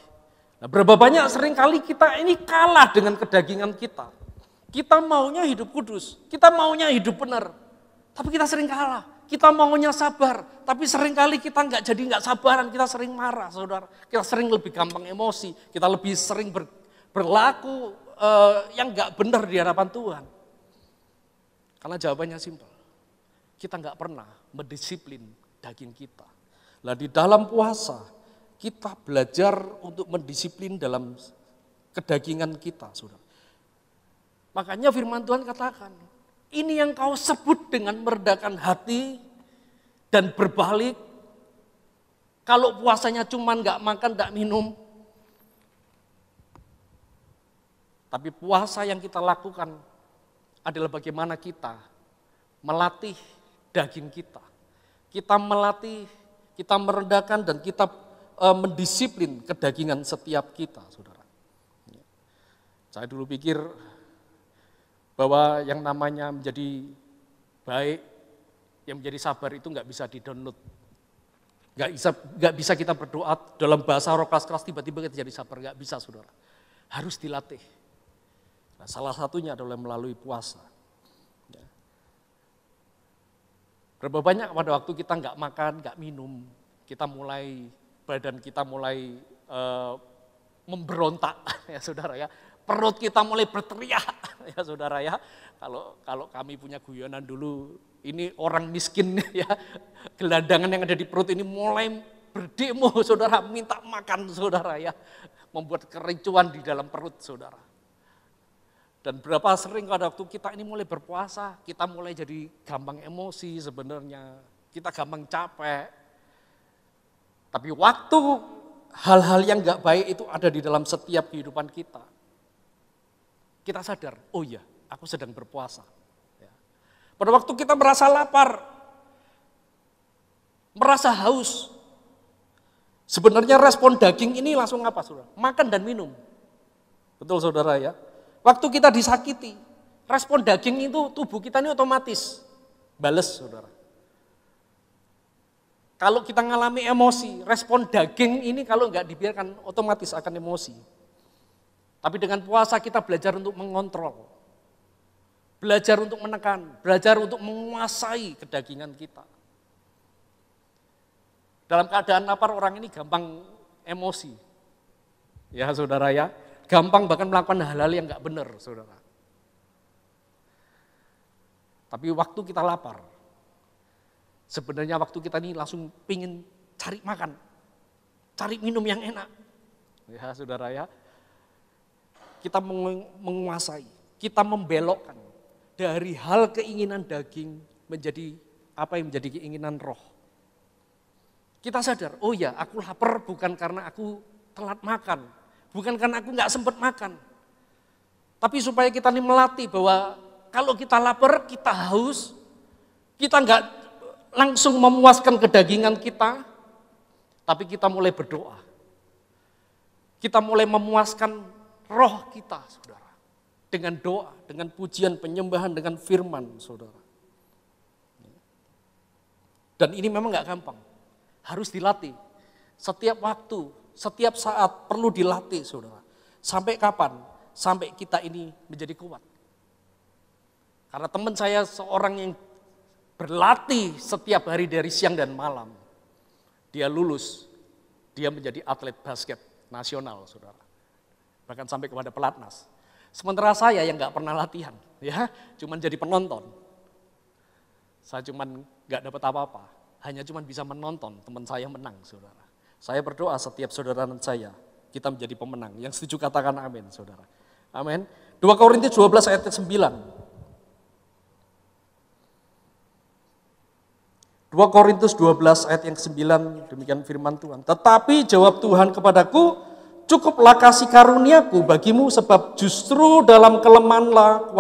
Nah, berapa banyak seringkali kita ini kalah dengan kedagingan kita. Kita maunya hidup kudus, kita maunya hidup benar, tapi kita sering kalah. Kita maunya sabar, tapi seringkali kita nggak sabaran, kita sering marah, saudara. Kita sering lebih gampang emosi, kita lebih sering berlaku yang nggak benar di hadapan Tuhan. Karena jawabannya simpel, kita nggak pernah mendisiplin daging kita. Nah di dalam puasa, kita belajar untuk mendisiplin dalam kedagingan kita, saudara. Makanya firman Tuhan katakan, ini yang kau sebut dengan meredakan hati dan berbalik. Kalau puasanya cuman gak makan, gak minum. Tapi puasa yang kita lakukan adalah bagaimana kita melatih daging kita. Kita melatih, kita meredakan dan kita mendisiplin kedagingan setiap kita, saudara. Saya dulu pikir bahwa yang namanya menjadi baik, yang menjadi sabar itu nggak bisa di-download. Nggak bisa kita berdoa dalam bahasa roh keras-keras tiba-tiba kita jadi sabar, nggak bisa, saudara. Harus dilatih. Nah, salah satunya adalah melalui puasa. Berapa banyak pada waktu kita nggak makan, nggak minum, badan kita mulai memberontak, ya saudara ya. Perut kita mulai berteriak, ya saudara ya. Kalau kami punya guyonan dulu, ini orang miskin ya, gelandangan yang ada di perut ini mulai berdemo, saudara, minta makan, saudara ya. Membuat kericuan di dalam perut, saudara. Dan berapa sering pada waktu kita ini mulai berpuasa, kita mulai jadi gampang emosi sebenarnya, kita gampang capek. Tapi waktu hal-hal yang gak baik itu ada di dalam setiap kehidupan kita, kita sadar, oh iya, aku sedang berpuasa. Ya. Pada waktu kita merasa lapar, merasa haus, sebenarnya respon daging ini langsung apa, saudara? Makan dan minum. Betul, saudara ya? Waktu kita disakiti, respon daging itu tubuh kita ini otomatis bales, saudara. Kalau kita mengalami emosi, respon daging ini kalau nggak dibiarkan otomatis akan emosi. Tapi dengan puasa kita belajar untuk mengontrol, belajar untuk menekan, belajar untuk menguasai kedagingan kita. Dalam keadaan lapar orang ini gampang emosi, ya saudara ya, gampang bahkan melakukan hal-hal yang nggak benar, saudara. Tapi waktu kita lapar, sebenarnya waktu kita ini langsung pingin cari makan, cari minum yang enak. Ya saudara ya, kita menguasai, kita membelokkan dari hal keinginan daging menjadi apa yang menjadi keinginan roh. Kita sadar, oh ya aku lapar bukan karena aku telat makan, bukan karena aku nggak sempat makan. Tapi supaya kita ini melatih bahwa kalau kita lapar, kita haus, kita nggak langsung memuaskan kedagingan kita, tapi kita mulai berdoa. Kita mulai memuaskan roh kita, saudara. Dengan doa, dengan pujian, penyembahan, dengan firman, saudara. Dan ini memang nggak gampang, harus dilatih. Setiap waktu, setiap saat perlu dilatih, saudara. Sampai kapan? Sampai kita ini menjadi kuat. Karena teman saya seorang yang berlatih setiap hari dari siang dan malam. Dia lulus, dia menjadi atlet basket nasional, saudara. Bahkan sampai kepada pelatnas. Sementara saya yang nggak pernah latihan, ya, cuman jadi penonton. Saya cuman nggak dapat apa-apa, hanya cuman bisa menonton teman saya menang, saudara. Saya berdoa setiap saudara saya, kita menjadi pemenang. Yang setuju katakan amin, saudara. Amin. 2 Korintus 12 ayat 9. 2 Korintus 12 ayat yang ke-9, demikian firman Tuhan. Tetapi jawab Tuhan kepadaku, cukuplah kasih karuniaku bagimu, sebab justru dalam kelemahanlah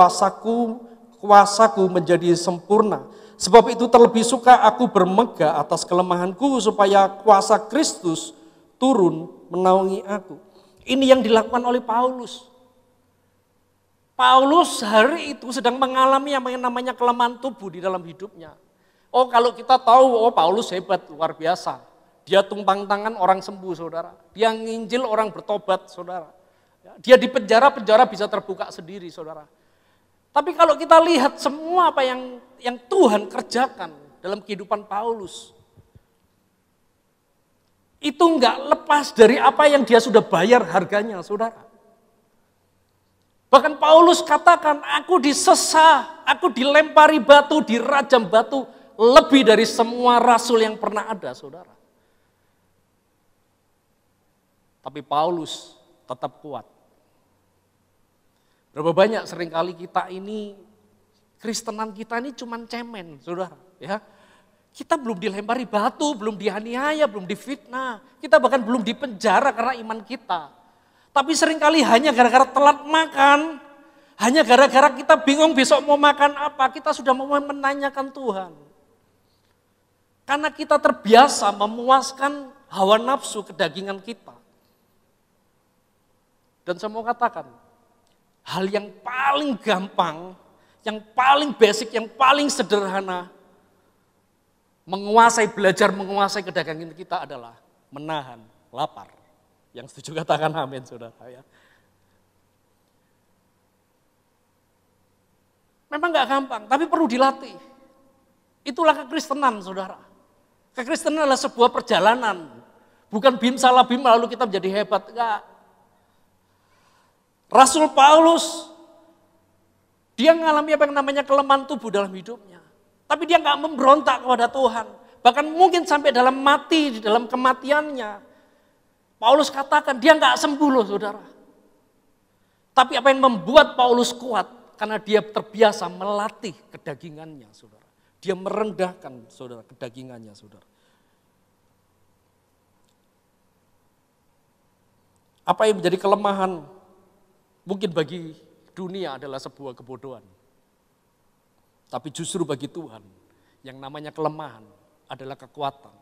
kuasaku menjadi sempurna. Sebab itu terlebih suka aku bermegah atas kelemahanku, supaya kuasa Kristus turun menaungi aku. Ini yang dilakukan oleh Paulus. Paulus hari itu sedang mengalami yang namanya kelemahan tubuh di dalam hidupnya. Oh kalau kita tahu, oh Paulus hebat, luar biasa. Dia tumpang tangan orang sembuh, saudara. Dia nginjil orang bertobat, saudara. Dia di penjara bisa terbuka sendiri, saudara. Tapi kalau kita lihat semua apa yang Tuhan kerjakan dalam kehidupan Paulus, itu enggak lepas dari apa yang dia sudah bayar harganya, saudara. Bahkan Paulus katakan, aku disesah, aku dilempari batu, dirajam batu, lebih dari semua rasul yang pernah ada, saudara. Tapi Paulus tetap kuat. Berapa banyak seringkali kita ini, Kristenan kita ini cuman cemen, saudara. Ya, kita belum dilempari batu, belum dianiaya, belum difitnah. Kita bahkan belum dipenjara karena iman kita. Tapi seringkali hanya gara-gara telat makan, hanya gara-gara kita bingung besok mau makan apa, kita sudah mau menanyakan Tuhan. Karena kita terbiasa memuaskan hawa nafsu kedagingan kita. Dan saya mau katakan, hal yang paling gampang, yang paling basic, yang paling sederhana, belajar menguasai kedagingan kita adalah menahan lapar. Yang setuju katakan amin, saudara ya. Memang gak gampang, tapi perlu dilatih. Itulah kekristenan, saudara. Kekristenan adalah sebuah perjalanan. Bukan bim salah bim lalu kita menjadi hebat. Enggak. Rasul Paulus, dia mengalami apa yang namanya kelemahan tubuh dalam hidupnya. Tapi dia enggak memberontak kepada Tuhan. Bahkan mungkin sampai dalam mati, di dalam kematiannya. Paulus katakan dia enggak sembuh loh, saudara. Tapi apa yang membuat Paulus kuat? Karena dia terbiasa melatih kedagingannya, saudara. Dia merendahkan, saudara, kedagingannya, saudara. Apa yang menjadi kelemahan mungkin bagi dunia adalah sebuah kebodohan. Tapi justru bagi Tuhan yang namanya kelemahan adalah kekuatan.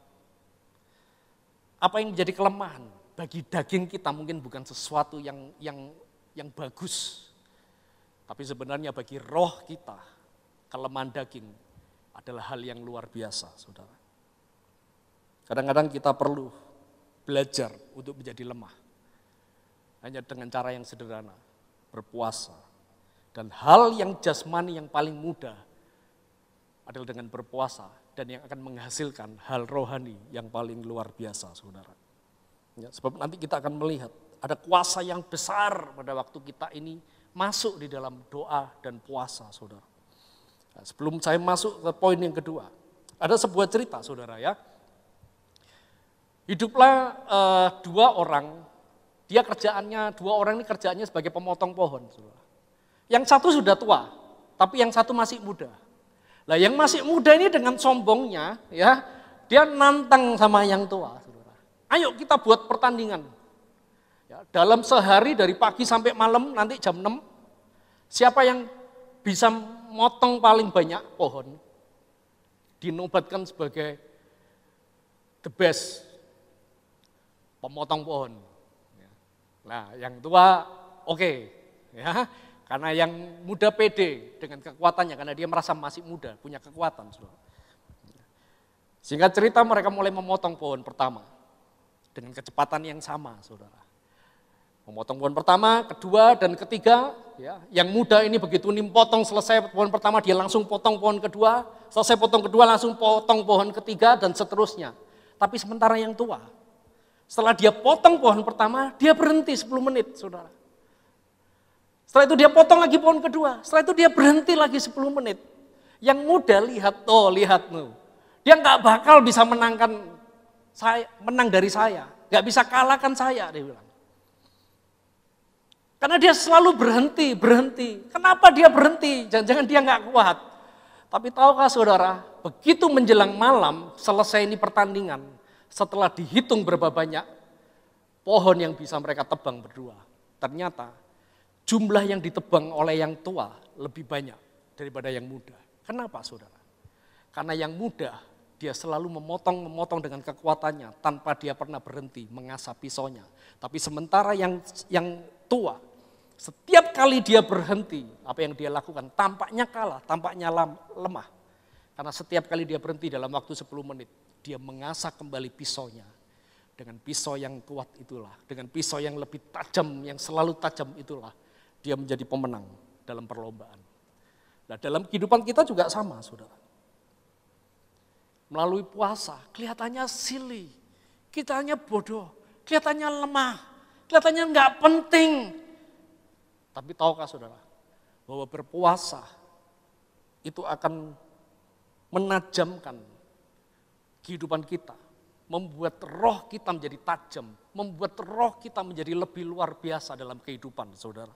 Apa yang menjadi kelemahan bagi daging kita mungkin bukan sesuatu yang bagus. Tapi sebenarnya bagi roh kita, kelemahan daging adalah hal yang luar biasa, saudara. Kadang-kadang kita perlu belajar untuk menjadi lemah. Hanya dengan cara yang sederhana, berpuasa. Dan hal yang jasmani yang paling mudah adalah dengan berpuasa dan yang akan menghasilkan hal rohani yang paling luar biasa, saudara. Ya, sebab nanti kita akan melihat ada kuasa yang besar pada waktu kita ini masuk di dalam doa dan puasa, saudara. Nah, sebelum saya masuk ke poin yang kedua, ada sebuah cerita saudara ya. Hiduplah dua orang ini kerjaannya sebagai pemotong pohon. Saudara. Yang satu sudah tua, tapi yang satu masih muda. Nah yang masih muda ini dengan sombongnya, ya dia nantang sama yang tua. Saudara. Ayo kita buat pertandingan. Ya, dalam sehari dari pagi sampai malam, nanti jam 6, siapa yang bisa motong paling banyak pohon, dinobatkan sebagai the best pemotong pohon. Nah, yang tua oke, ya, karena yang muda pede dengan kekuatannya, karena dia merasa masih muda, punya kekuatan. Singkat cerita mereka mulai memotong pohon pertama dengan kecepatan yang sama, saudara. Memotong pohon pertama, kedua, dan ketiga. Ya, yang muda ini begitu potong selesai pohon pertama, dia langsung potong pohon kedua, selesai potong kedua langsung potong pohon ketiga, dan seterusnya. Tapi sementara yang tua, setelah dia potong pohon pertama, dia berhenti 10 menit, saudara. Setelah itu dia potong lagi pohon kedua, setelah itu dia berhenti lagi 10 menit. Yang muda lihat tuh. Dia nggak bakal bisa menang dari saya, nggak bisa kalahkan saya, dia bilang. Karena dia selalu berhenti. Kenapa dia berhenti? Jangan-jangan dia nggak kuat. Tapi tahukah saudara, begitu menjelang malam, selesai ini pertandingan, setelah dihitung berapa banyak pohon yang bisa mereka tebang berdua, ternyata jumlah yang ditebang oleh yang tua lebih banyak daripada yang muda. Kenapa saudara? Karena yang muda dia selalu memotong dengan kekuatannya tanpa dia pernah berhenti mengasah pisaunya. Tapi sementara yang tua, setiap kali dia berhenti, apa yang dia lakukan tampaknya kalah, tampaknya lemah. Karena setiap kali dia berhenti dalam waktu 10 menit, dia mengasah kembali pisaunya. Dengan pisau yang kuat itulah, dengan pisau yang lebih tajam, yang selalu tajam itulah, dia menjadi pemenang dalam perlombaan. Nah, dalam kehidupan kita juga sama, saudara. Melalui puasa, kelihatannya silly, kelihatannya bodoh, kelihatannya lemah, kelihatannya nggak penting. Tapi tahukah saudara, bahwa berpuasa itu akan menajamkan kehidupan kita, membuat roh kita menjadi tajam, membuat roh kita menjadi lebih luar biasa dalam kehidupan, saudara.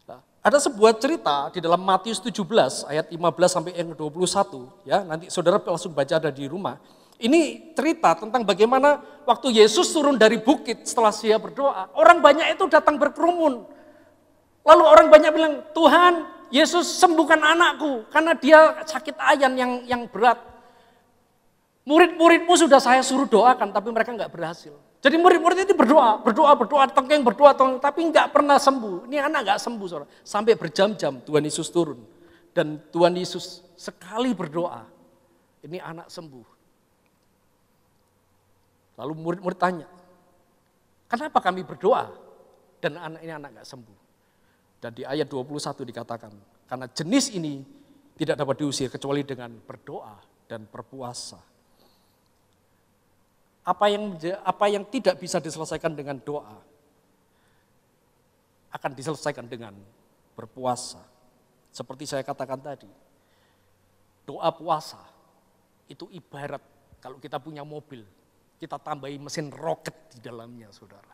Nah, ada sebuah cerita di dalam Matius 17 ayat 15 sampai yang 21, ya nanti saudara langsung baca ada di rumah. Ini cerita tentang bagaimana waktu Yesus turun dari bukit setelah dia berdoa, orang banyak itu datang berkerumun. Lalu orang banyak bilang, Tuhan, Yesus sembuhkan anakku karena dia sakit ayan yang berat. Murid-muridmu sudah saya suruh doakan, tapi mereka nggak berhasil. Jadi murid-murid itu berdoa, tengking, tapi nggak pernah sembuh. Ini anak nggak sembuh, saudara. Sampai berjam-jam Tuhan Yesus turun. Dan Tuhan Yesus sekali berdoa, ini anak sembuh. Lalu murid-murid tanya, kenapa kami berdoa dan ini anak nggak sembuh? Dan di ayat 21 dikatakan, karena jenis ini tidak dapat diusir kecuali dengan berdoa dan berpuasa. Apa yang tidak bisa diselesaikan dengan doa akan diselesaikan dengan berpuasa. Seperti saya katakan tadi, doa puasa itu ibarat kalau kita punya mobil, kita tambahi mesin roket di dalamnya, saudara.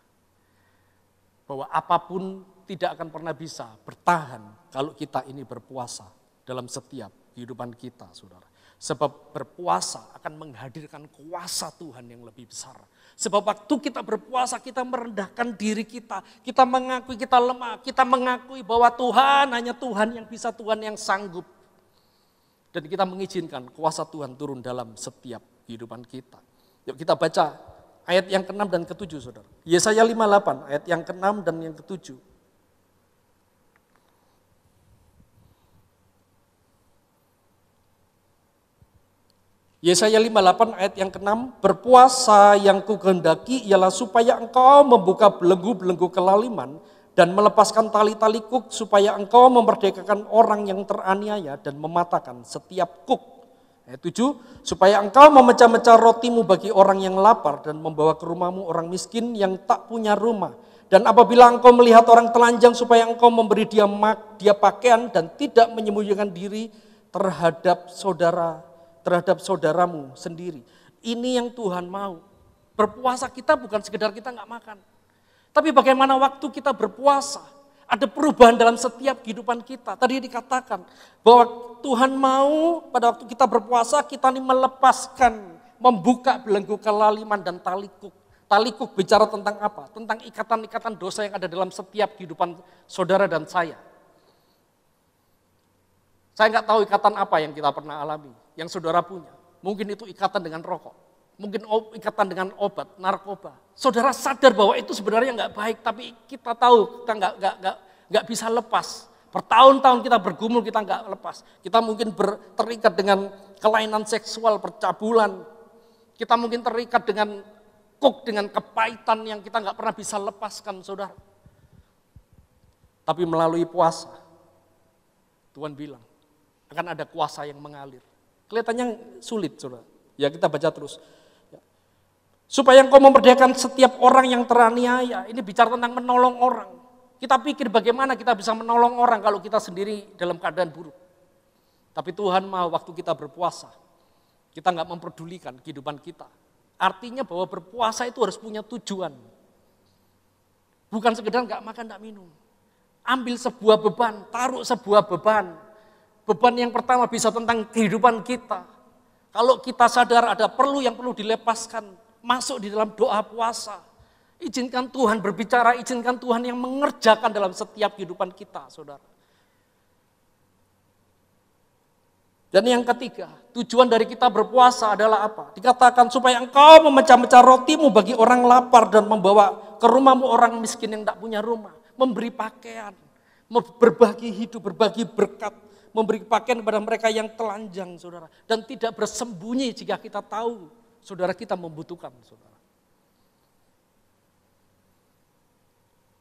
Bahwa apapun tidak akan pernah bisa bertahan kalau kita ini berpuasa dalam setiap kehidupan kita, saudara. Sebab berpuasa akan menghadirkan kuasa Tuhan yang lebih besar. Sebab waktu kita berpuasa, kita merendahkan diri kita. Kita mengakui kita lemah. Kita mengakui bahwa Tuhan, hanya Tuhan yang bisa, Tuhan yang sanggup. Dan kita mengizinkan kuasa Tuhan turun dalam setiap kehidupan kita. Yuk kita baca ayat yang ke-6 dan ke-7, saudara. Yesaya 58, ayat yang ke-6 dan yang ke-7. Yesaya 58 ayat yang ke-6, berpuasa yang kukehendaki ialah supaya engkau membuka belenggu-belenggu kelaliman dan melepaskan tali-tali kuk, supaya engkau memerdekakan orang yang teraniaya dan mematahkan setiap kuk. Ayat 7, supaya engkau memecah-mecah rotimu bagi orang yang lapar dan membawa ke rumahmu orang miskin yang tak punya rumah, Dan apabila engkau melihat orang telanjang supaya engkau memberi dia pakaian dan tidak menyembunyikan diri terhadap saudaramu sendiri. Ini yang Tuhan mau. Berpuasa kita bukan sekedar kita nggak makan. Tapi bagaimana waktu kita berpuasa, ada perubahan dalam setiap kehidupan kita. Tadi dikatakan bahwa Tuhan mau pada waktu kita berpuasa, kita ini melepaskan, membuka belenggu kelaliman dan talikuk. Talikuk bicara tentang apa? Tentang ikatan-ikatan dosa yang ada dalam setiap kehidupan saudara dan saya. Saya nggak tahu ikatan apa yang kita pernah alami, yang saudara punya. Mungkin itu ikatan dengan rokok, mungkin ikatan dengan obat, narkoba. Saudara sadar bahwa itu sebenarnya nggak baik, tapi kita tahu kita nggak bisa lepas. Bertahun-tahun kita bergumul, kita nggak lepas. Kita mungkin terikat dengan kelainan seksual, percabulan. Kita mungkin terikat dengan kepahitan yang kita nggak pernah bisa lepaskan, saudara. Tapi melalui puasa, Tuhan bilang, akan ada kuasa yang mengalir. Kelihatannya sulit, saudara. Ya kita baca terus. Supaya engkau memerdekakan setiap orang yang teraniaya. Ini bicara tentang menolong orang. Kita pikir bagaimana kita bisa menolong orang kalau kita sendiri dalam keadaan buruk. Tapi Tuhan mau waktu kita berpuasa, kita nggak memperdulikan kehidupan kita. Artinya bahwa berpuasa itu harus punya tujuan. Bukan sekedar nggak makan, nggak minum. Ambil sebuah beban, taruh sebuah beban. Beban yang pertama bisa tentang kehidupan kita. Kalau kita sadar ada yang perlu dilepaskan, masuk di dalam doa puasa. Izinkan Tuhan berbicara, izinkan Tuhan yang mengerjakan dalam setiap kehidupan kita, saudara. Dan yang ketiga, tujuan dari kita berpuasa adalah apa? Dikatakan supaya engkau memecah-mecah rotimu bagi orang lapar dan membawa ke rumahmu orang miskin yang tidak punya rumah. Memberi pakaian, berbagi hidup, berbagi berkat, memberi pakaian kepada mereka yang telanjang, saudara. Dan tidak bersembunyi jika kita tahu saudara kita membutuhkan, saudara.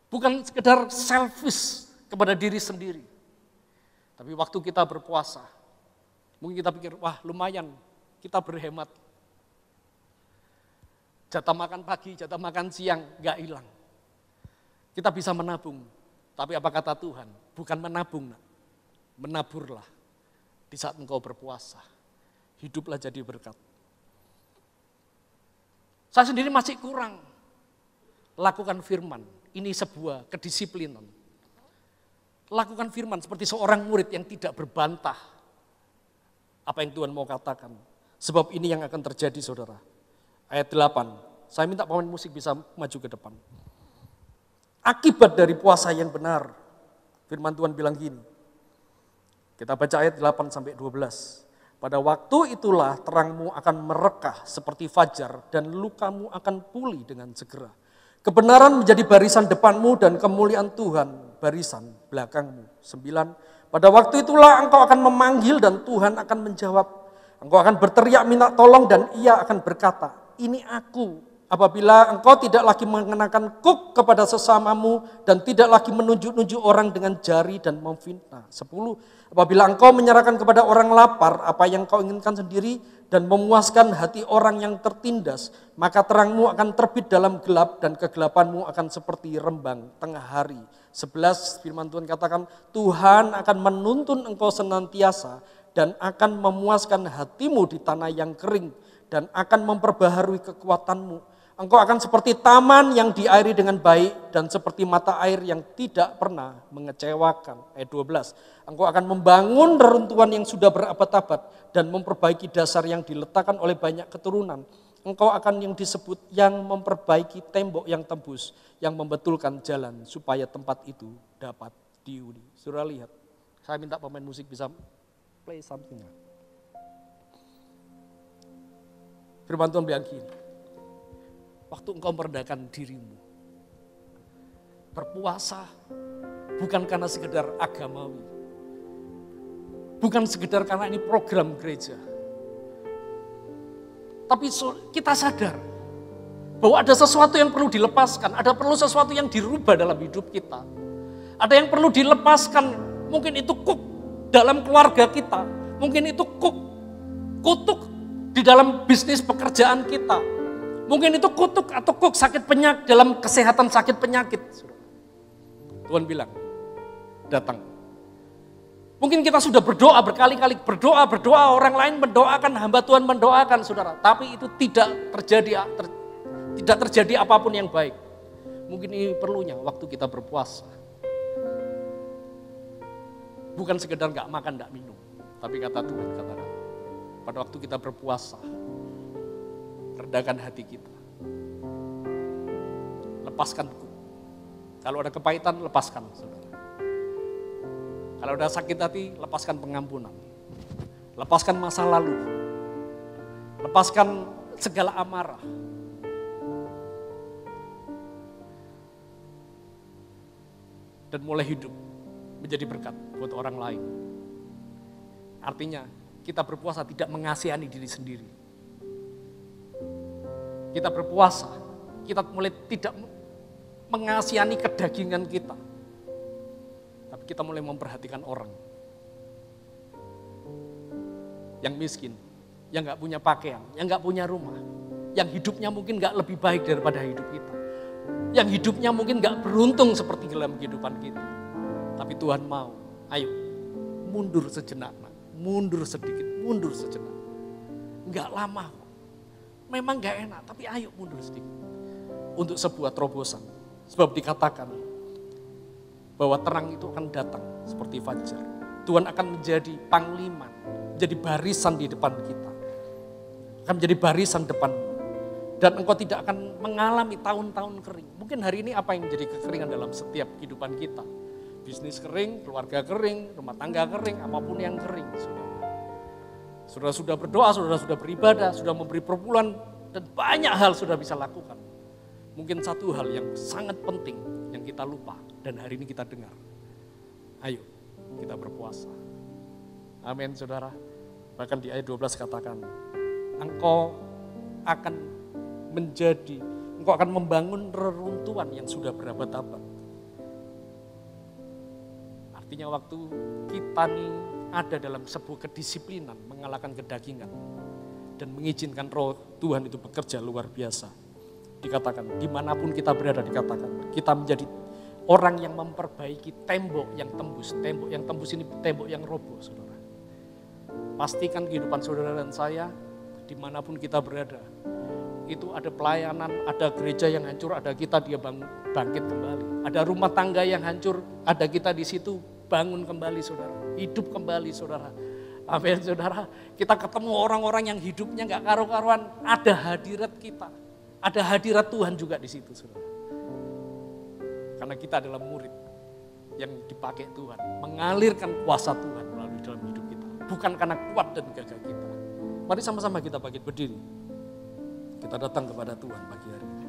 Bukan sekedar selfish kepada diri sendiri. Tapi waktu kita berpuasa, mungkin kita pikir, wah lumayan, kita berhemat. Jatah makan pagi, jatah makan siang, gak hilang. Kita bisa menabung, tapi apa kata Tuhan? Bukan menabung, menaburlah di saat engkau berpuasa. Hiduplah jadi berkat. Saya sendiri masih kurang lakukan firman. Ini sebuah kedisiplinan. Lakukan firman seperti seorang murid yang tidak berbantah apa yang Tuhan mau katakan. Sebab ini yang akan terjadi, saudara. Ayat 8. Saya minta pemain musik bisa maju ke depan. Akibat dari puasa yang benar. Firman Tuhan bilang gini. Kita baca ayat 8 sampai 12. Pada waktu itulah terangmu akan merekah seperti fajar dan lukamu akan pulih dengan segera. Kebenaran menjadi barisan depanmu dan kemuliaan Tuhan barisan belakangmu. 9. Pada waktu itulah engkau akan memanggil dan Tuhan akan menjawab. Engkau akan berteriak minta tolong dan ia akan berkata, ini aku. Apabila engkau tidak lagi mengenakan kuk kepada sesamamu dan tidak lagi menunjuk-nunjuk orang dengan jari dan memfitnah. 10. Apabila engkau menyerahkan kepada orang lapar apa yang kau inginkan sendiri dan memuaskan hati orang yang tertindas, maka terangmu akan terbit dalam gelap dan kegelapanmu akan seperti rembang tengah hari. 11 firman Tuhan katakan, Tuhan akan menuntun engkau senantiasa dan akan memuaskan hatimu di tanah yang kering dan akan memperbaharui kekuatanmu. Engkau akan seperti taman yang diairi dengan baik dan seperti mata air yang tidak pernah mengecewakan. Ayat 12. Engkau akan membangun reruntuhan yang sudah berabad-abad dan memperbaiki dasar yang diletakkan oleh banyak keturunan. Engkau akan yang disebut yang memperbaiki tembok yang tembus, yang membetulkan jalan supaya tempat itu dapat dihuni. Saudara lihat, saya minta pemain musik bisa play something. Firman Tuhan bilang gini. Waktu engkau meredakan dirimu, berpuasa bukan karena sekedar agamawi, bukan sekedar karena ini program gereja, tapi kita sadar bahwa ada sesuatu yang perlu dilepaskan, ada perlu sesuatu yang dirubah dalam hidup kita, ada yang perlu dilepaskan, mungkin itu kuk dalam keluarga kita, mungkin itu kutuk di dalam bisnis pekerjaan kita. Mungkin itu kutuk atau sakit penyakit, dalam kesehatan sakit penyakit. Tuhan bilang, datang. Mungkin kita sudah berdoa berkali-kali, berdoa, orang lain mendoakan, hamba Tuhan mendoakan, saudara. Tapi itu tidak terjadi apapun yang baik. Mungkin ini perlunya waktu kita berpuasa. Bukan sekedar gak makan, gak minum. Tapi kata Tuhan, katakan, pada waktu kita berpuasa, rendahkan hati kita. Lepaskan. Kalau ada kepahitan, lepaskan, saudara. Kalau ada sakit hati, lepaskan pengampunan. Lepaskan masa lalu. Lepaskan segala amarah. Dan mulai hidup menjadi berkat buat orang lain. Artinya, kita berpuasa tidak mengasihani diri sendiri. Kita berpuasa, kita mulai tidak mengasihani kedagingan kita. Tapi kita mulai memperhatikan orang yang miskin, yang gak punya pakaian, yang gak punya rumah, yang hidupnya mungkin gak lebih baik daripada hidup kita, yang hidupnya mungkin gak beruntung seperti dalam kehidupan kita. Tapi Tuhan mau, ayo mundur sejenak, mundur sedikit, mundur sejenak. Gak lama, memang gak enak, tapi ayo mundur sedikit. Untuk sebuah terobosan, sebab dikatakan bahwa terang itu akan datang seperti fajar. Tuhan akan menjadi panglima, menjadi barisan di depan kita. Akan menjadi barisan depan. Dan engkau tidak akan mengalami tahun-tahun kering. Mungkin hari ini apa yang menjadi kekeringan dalam setiap kehidupan kita. Bisnis kering, keluarga kering, rumah tangga kering, apapun yang kering. Saudara sudah berdoa, saudara sudah beribadah, sudah memberi perpuluhan, dan banyak hal sudah bisa lakukan. Mungkin satu hal yang sangat penting yang kita lupa. Dan hari ini kita dengar, ayo kita berpuasa. Amin saudara. Bahkan di ayat 12 katakan, engkau akan membangun reruntuhan yang sudah berabad-abad. Artinya waktu kita nih ada dalam sebuah kedisiplinan, mengalahkan kedagingan, dan mengizinkan roh Tuhan itu bekerja luar biasa. Dikatakan, dimanapun kita berada dikatakan, kita menjadi orang yang memperbaiki tembok yang tembus. Tembok yang tembus ini tembok yang roboh, saudara. Pastikan kehidupan saudara dan saya, dimanapun kita berada, itu ada pelayanan, ada gereja yang hancur, ada kita dia bangkit kembali. Ada rumah tangga yang hancur, ada kita di situ bangun kembali, saudara. Hidup kembali, saudara. Amin, saudara. Kita ketemu orang-orang yang hidupnya gak karu-karuan, ada hadirat kita. Ada hadirat Tuhan juga di situ, saudara. Karena kita adalah murid yang dipakai Tuhan, mengalirkan kuasa Tuhan melalui dalam hidup kita. Bukan karena kuat dan gagah kita. Mari sama-sama kita bangkit berdiri. Kita datang kepada Tuhan pagi hari ini.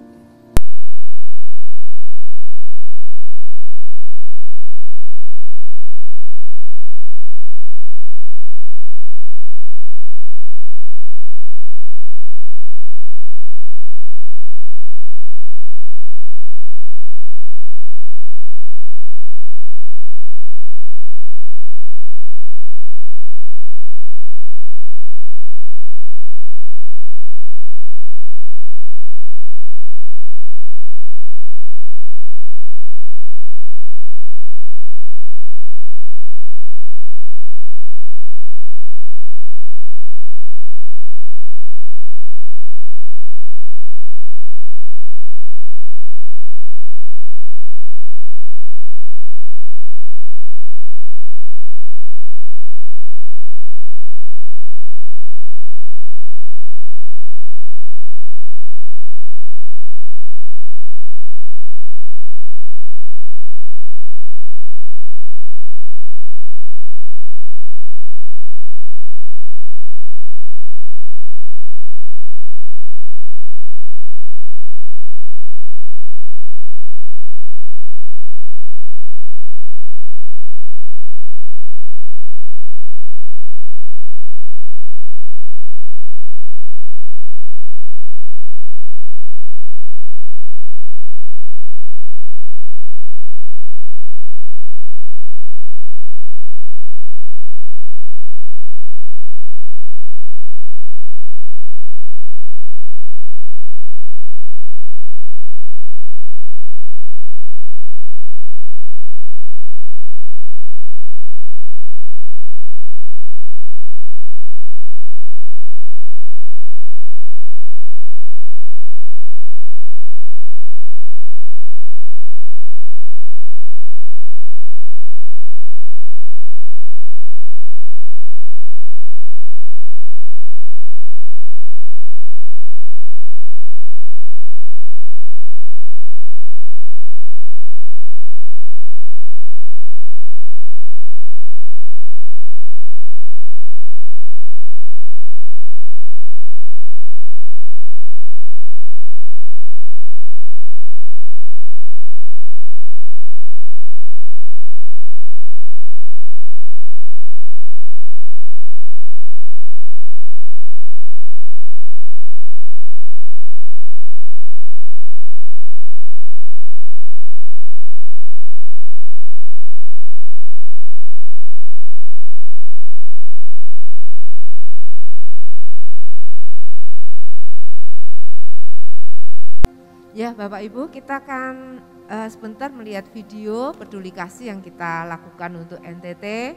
Ya Bapak Ibu, kita akan sebentar melihat video peduli kasih yang kita lakukan untuk NTT.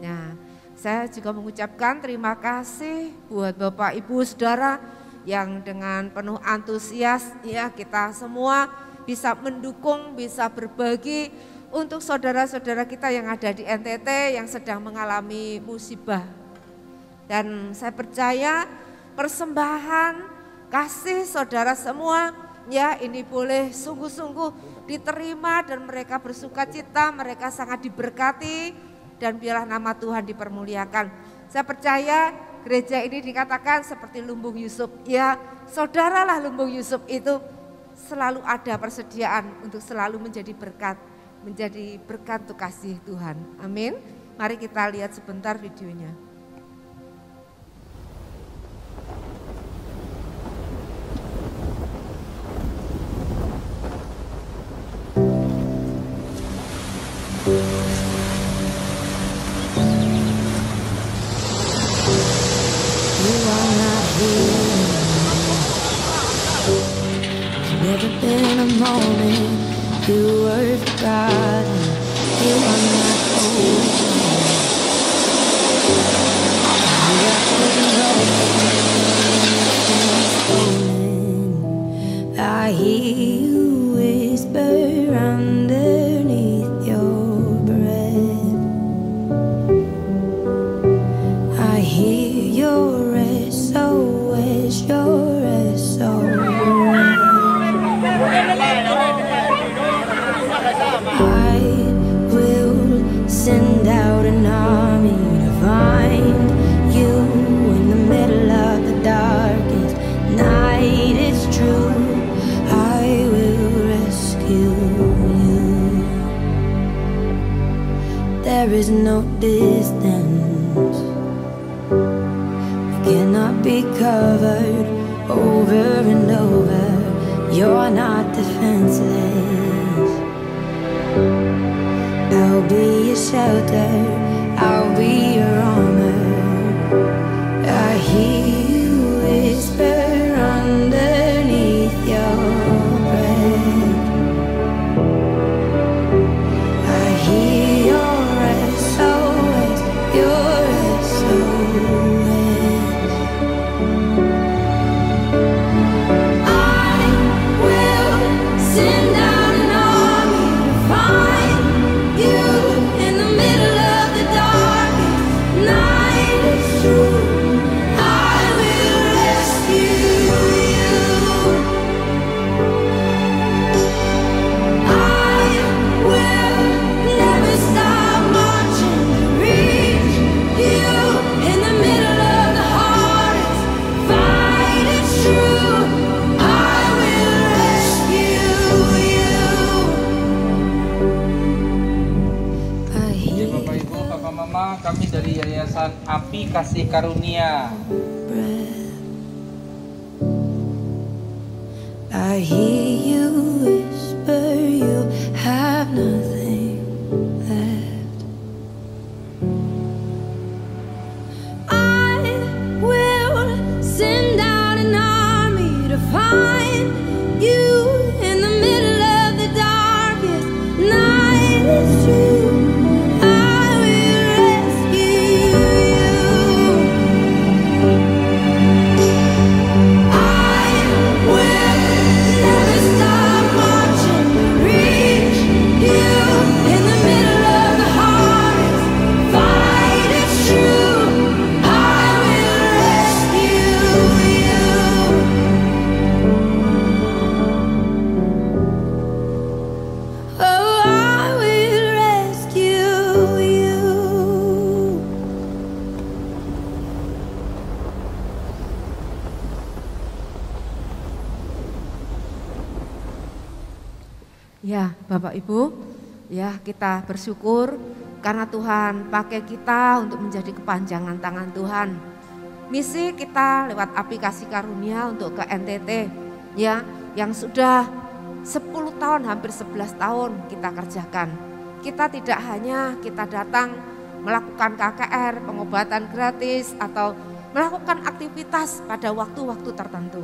Nah, saya juga mengucapkan terima kasih buat Bapak Ibu Saudara yang dengan penuh antusias ya kita semua bisa mendukung, bisa berbagi untuk saudara-saudara kita yang ada di NTT yang sedang mengalami musibah. Dan saya percaya persembahan kasih saudara semua ya ini boleh sungguh-sungguh diterima dan mereka bersuka cita, mereka sangat diberkati dan biarlah nama Tuhan dipermuliakan. Saya percaya gereja ini dikatakan seperti lumbung Yusuf. Ya, saudaralah lumbung Yusuf itu selalu ada persediaan untuk selalu menjadi berkat untuk kasih Tuhan. Amin. Mari kita lihat sebentar videonya. Never been a moment you were forgotten. You are not old. I hear you whisper underneath your breath. I hear your SOS, your SOS. I will send out an army to find you in the middle of the darkest night. It's true, I will rescue you. There is no distance that cannot be covered over and over. You're not defenseless. I'll be your shelter, I'll be your armor. I hear you whisper underneath your breath. I hear your SOS, your SOS. I will send out an army to find you in the middle of the darkest night. It's true, I will rescue you. I will never stop marching to reach you in the middle of the hardest fight. It's true, I will rescue you. I Oke, hear Bapak Ibu, Bapak Mama, kami dari Yayasan Api Kasih Karunia. breath. I hear you whisper you have nothing left. I will send out an army to find you in the middle of the darkest night. It's true, I will rescue you. I will never stop marching to reach you in the middle of the hardest fight. It's true, I will rescue you. Oh, I will rescue you. Ya Bapak Ibu, ya kita bersyukur karena Tuhan pakai kita untuk menjadi kepanjangan tangan Tuhan. Misi kita lewat aplikasi Karunia untuk ke NTT ya yang sudah 10 tahun, hampir 11 tahun kita kerjakan. Kita tidak hanya kita datang melakukan KKR, pengobatan gratis atau melakukan aktivitas pada waktu-waktu tertentu.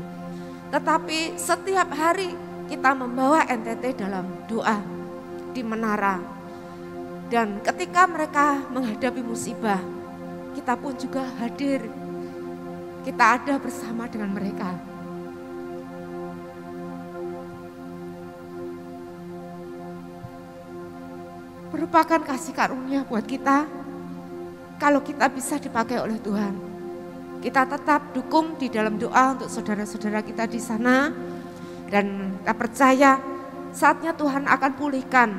Tetapi setiap hari kita membawa NTT dalam doa di menara. Dan ketika mereka menghadapi musibah, kita pun juga hadir. Kita ada bersama dengan mereka. Merupakan kasih karunia buat kita kalau kita bisa dipakai oleh Tuhan. Kita tetap dukung di dalam doa untuk saudara-saudara kita di sana. Dan kita percaya saatnya Tuhan akan pulihkan.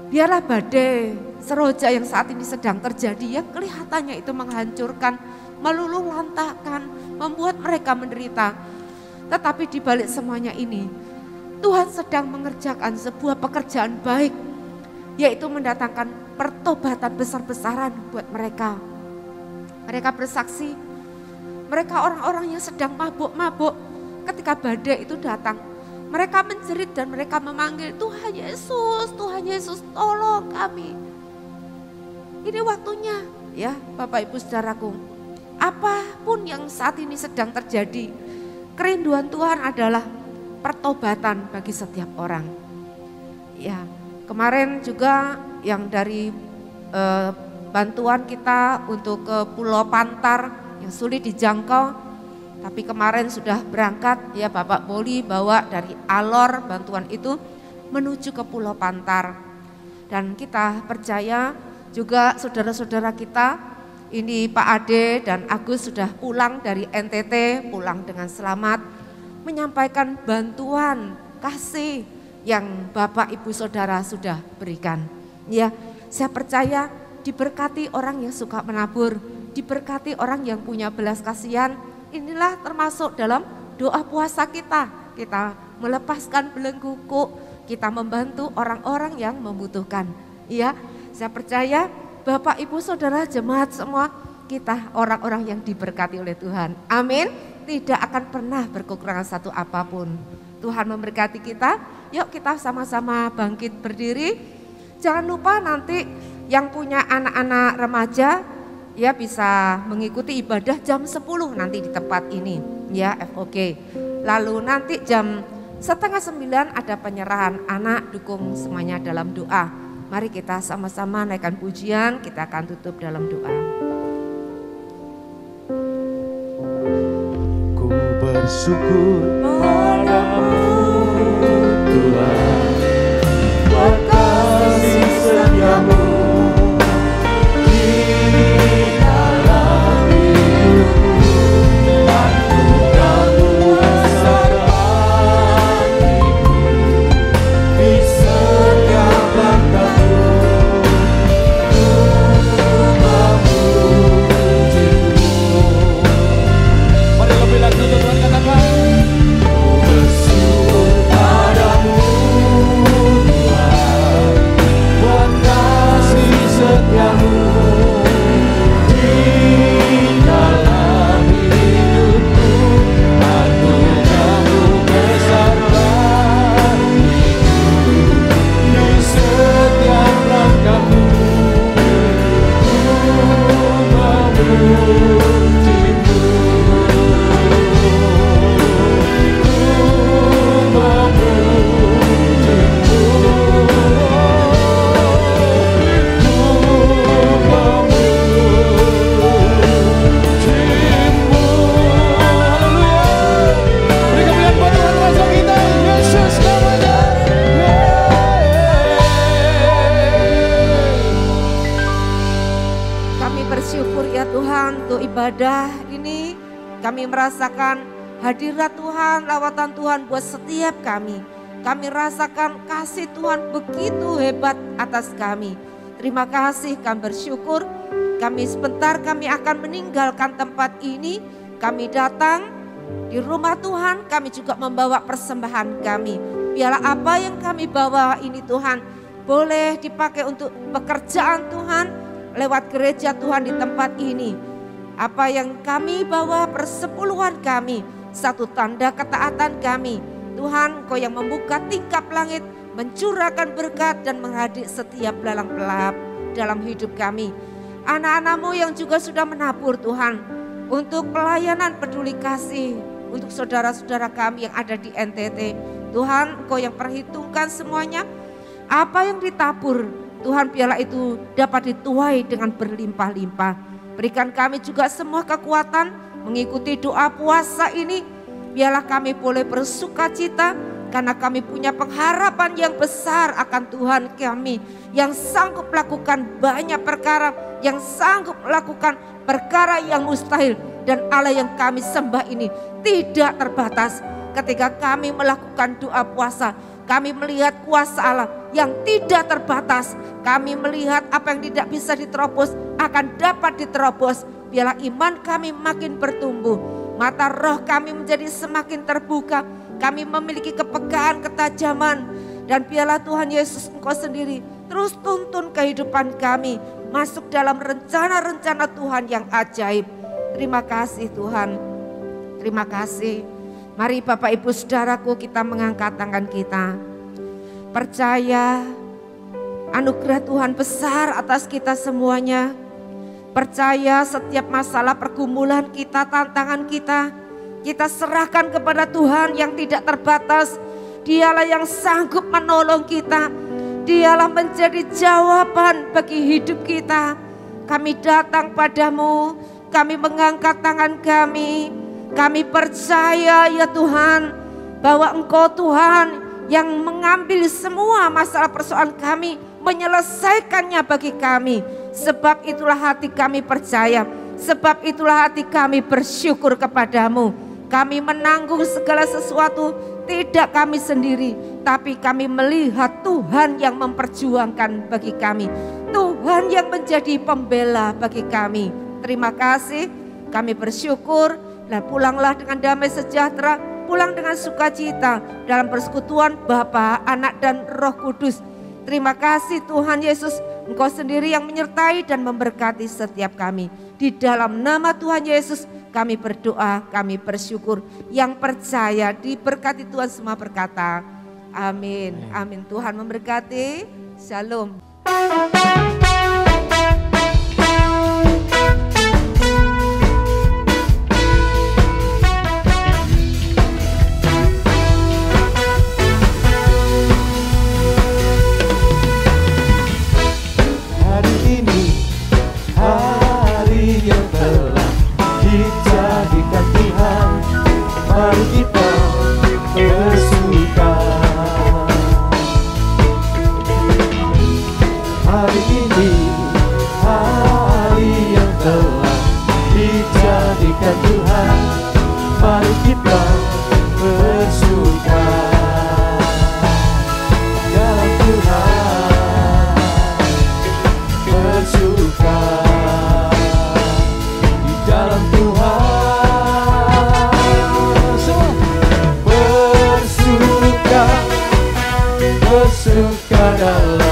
Biarlah badai seroja yang saat ini sedang terjadi, yang kelihatannya itu menghancurkan, meluluh lantakkan, membuat mereka menderita. Tetapi di balik semuanya ini, Tuhan sedang mengerjakan sebuah pekerjaan baik, yaitu mendatangkan pertobatan besar-besaran buat mereka. Mereka bersaksi, mereka orang-orang yang sedang mabuk-mabuk ketika badai itu datang. Mereka menjerit dan mereka memanggil, Tuhan Yesus, tolong kami. Ini waktunya ya Bapak Ibu Saudaraku. Apapun yang saat ini sedang terjadi, kerinduan Tuhan adalah pertobatan bagi setiap orang. Ya, kemarin juga yang dari bantuan kita untuk ke Pulau Pantar yang sulit dijangkau. Tapi kemarin sudah berangkat ya Bapak Boli bawa dari Alor bantuan itu menuju ke Pulau Pantar. Dan kita percaya juga saudara-saudara kita ini Pak Ade dan Agus sudah pulang dari NTT, pulang dengan selamat, menyampaikan bantuan kasih yang Bapak Ibu Saudara sudah berikan. Ya, saya percaya diberkati orang yang suka menabur, diberkati orang yang punya belas kasihan. Inilah termasuk dalam doa puasa kita. Kita melepaskan belenggu kuku, kita membantu orang-orang yang membutuhkan. Ya, saya percaya Bapak Ibu Saudara jemaat semua, kita orang-orang yang diberkati oleh Tuhan. Amin. Tidak akan pernah berkekurangan satu apapun. Tuhan memberkati kita. Yuk kita sama-sama bangkit berdiri. Jangan lupa nanti yang punya anak-anak remaja ya bisa mengikuti ibadah jam 10 nanti di tempat ini ya FOG. Lalu nanti jam 8:30 ada penyerahan anak, dukung semuanya dalam doa. Mari kita sama-sama naikkan pujian, kita akan tutup dalam doa. Ku bersyukur padamu Tuhan, buat kasih setiamu. Ibadah ini kami merasakan hadirat Tuhan, lawatan Tuhan buat setiap kami. Kami rasakan kasih Tuhan begitu hebat atas kami. Terima kasih, kami bersyukur. Kami sebentar kami akan meninggalkan tempat ini. Kami datang di rumah Tuhan, kami juga membawa persembahan kami. Biarlah apa yang kami bawa ini Tuhan boleh dipakai untuk pekerjaan Tuhan lewat gereja Tuhan di tempat ini. Apa yang kami bawa persepuluhan kami, satu tanda ketaatan kami. Tuhan, Engkau yang membuka tingkap langit, mencurahkan berkat dan menghadir setiap belalang pelap dalam hidup kami. Anak-anak-Mu yang juga sudah menabur Tuhan, untuk pelayanan peduli kasih untuk saudara-saudara kami yang ada di NTT. Tuhan, Engkau yang perhitungkan semuanya. Apa yang ditabur, Tuhan, biarlah itu dapat dituai dengan berlimpah-limpah. Berikan kami juga semua kekuatan mengikuti doa puasa ini. Biarlah kami boleh bersukacita karena kami punya pengharapan yang besar akan Tuhan kami yang sanggup melakukan banyak perkara, yang sanggup melakukan perkara yang mustahil. Dan Allah yang kami sembah ini tidak terbatas. Ketika kami melakukan doa puasa, kami melihat kuasa Allah yang tidak terbatas. Kami melihat apa yang tidak bisa diterobos akan dapat diterobos. Biarlah iman kami makin bertumbuh, mata roh kami menjadi semakin terbuka. Kami memiliki kepekaan, ketajaman. Dan biarlah Tuhan Yesus Engkau sendiri terus tuntun kehidupan kami masuk dalam rencana-rencana Tuhan yang ajaib. Terima kasih Tuhan. Terima kasih. Mari Bapak Ibu Saudaraku, kita mengangkat tangan kita. Percaya anugerah Tuhan besar atas kita semuanya. Percaya setiap masalah, pergumulan kita, tantangan kita serahkan kepada Tuhan yang tidak terbatas. Dialah yang sanggup menolong kita. Dialah menjadi jawaban bagi hidup kita. Kami datang padamu, kami mengangkat tangan kami. Kami percaya ya Tuhan, bahwa Engkau Tuhan yang mengambil semua masalah persoalan kami, menyelesaikannya bagi kami. Sebab itulah hati kami percaya, sebab itulah hati kami bersyukur kepadamu. Kami menanggung segala sesuatu, tidak kami sendiri, tapi kami melihat Tuhan yang memperjuangkan bagi kami. Tuhan yang menjadi pembela bagi kami. Terima kasih, kami bersyukur. Dan pulanglah dengan damai sejahtera, pulang dengan sukacita dalam persekutuan Bapa, Anak dan Roh Kudus. Terima kasih Tuhan Yesus, Engkau sendiri yang menyertai dan memberkati setiap kami. Di dalam nama Tuhan Yesus kami berdoa, kami bersyukur. Yang percaya diberkati Tuhan semua berkata amin. Amin. Tuhan memberkati. Shalom. Bersuka dalam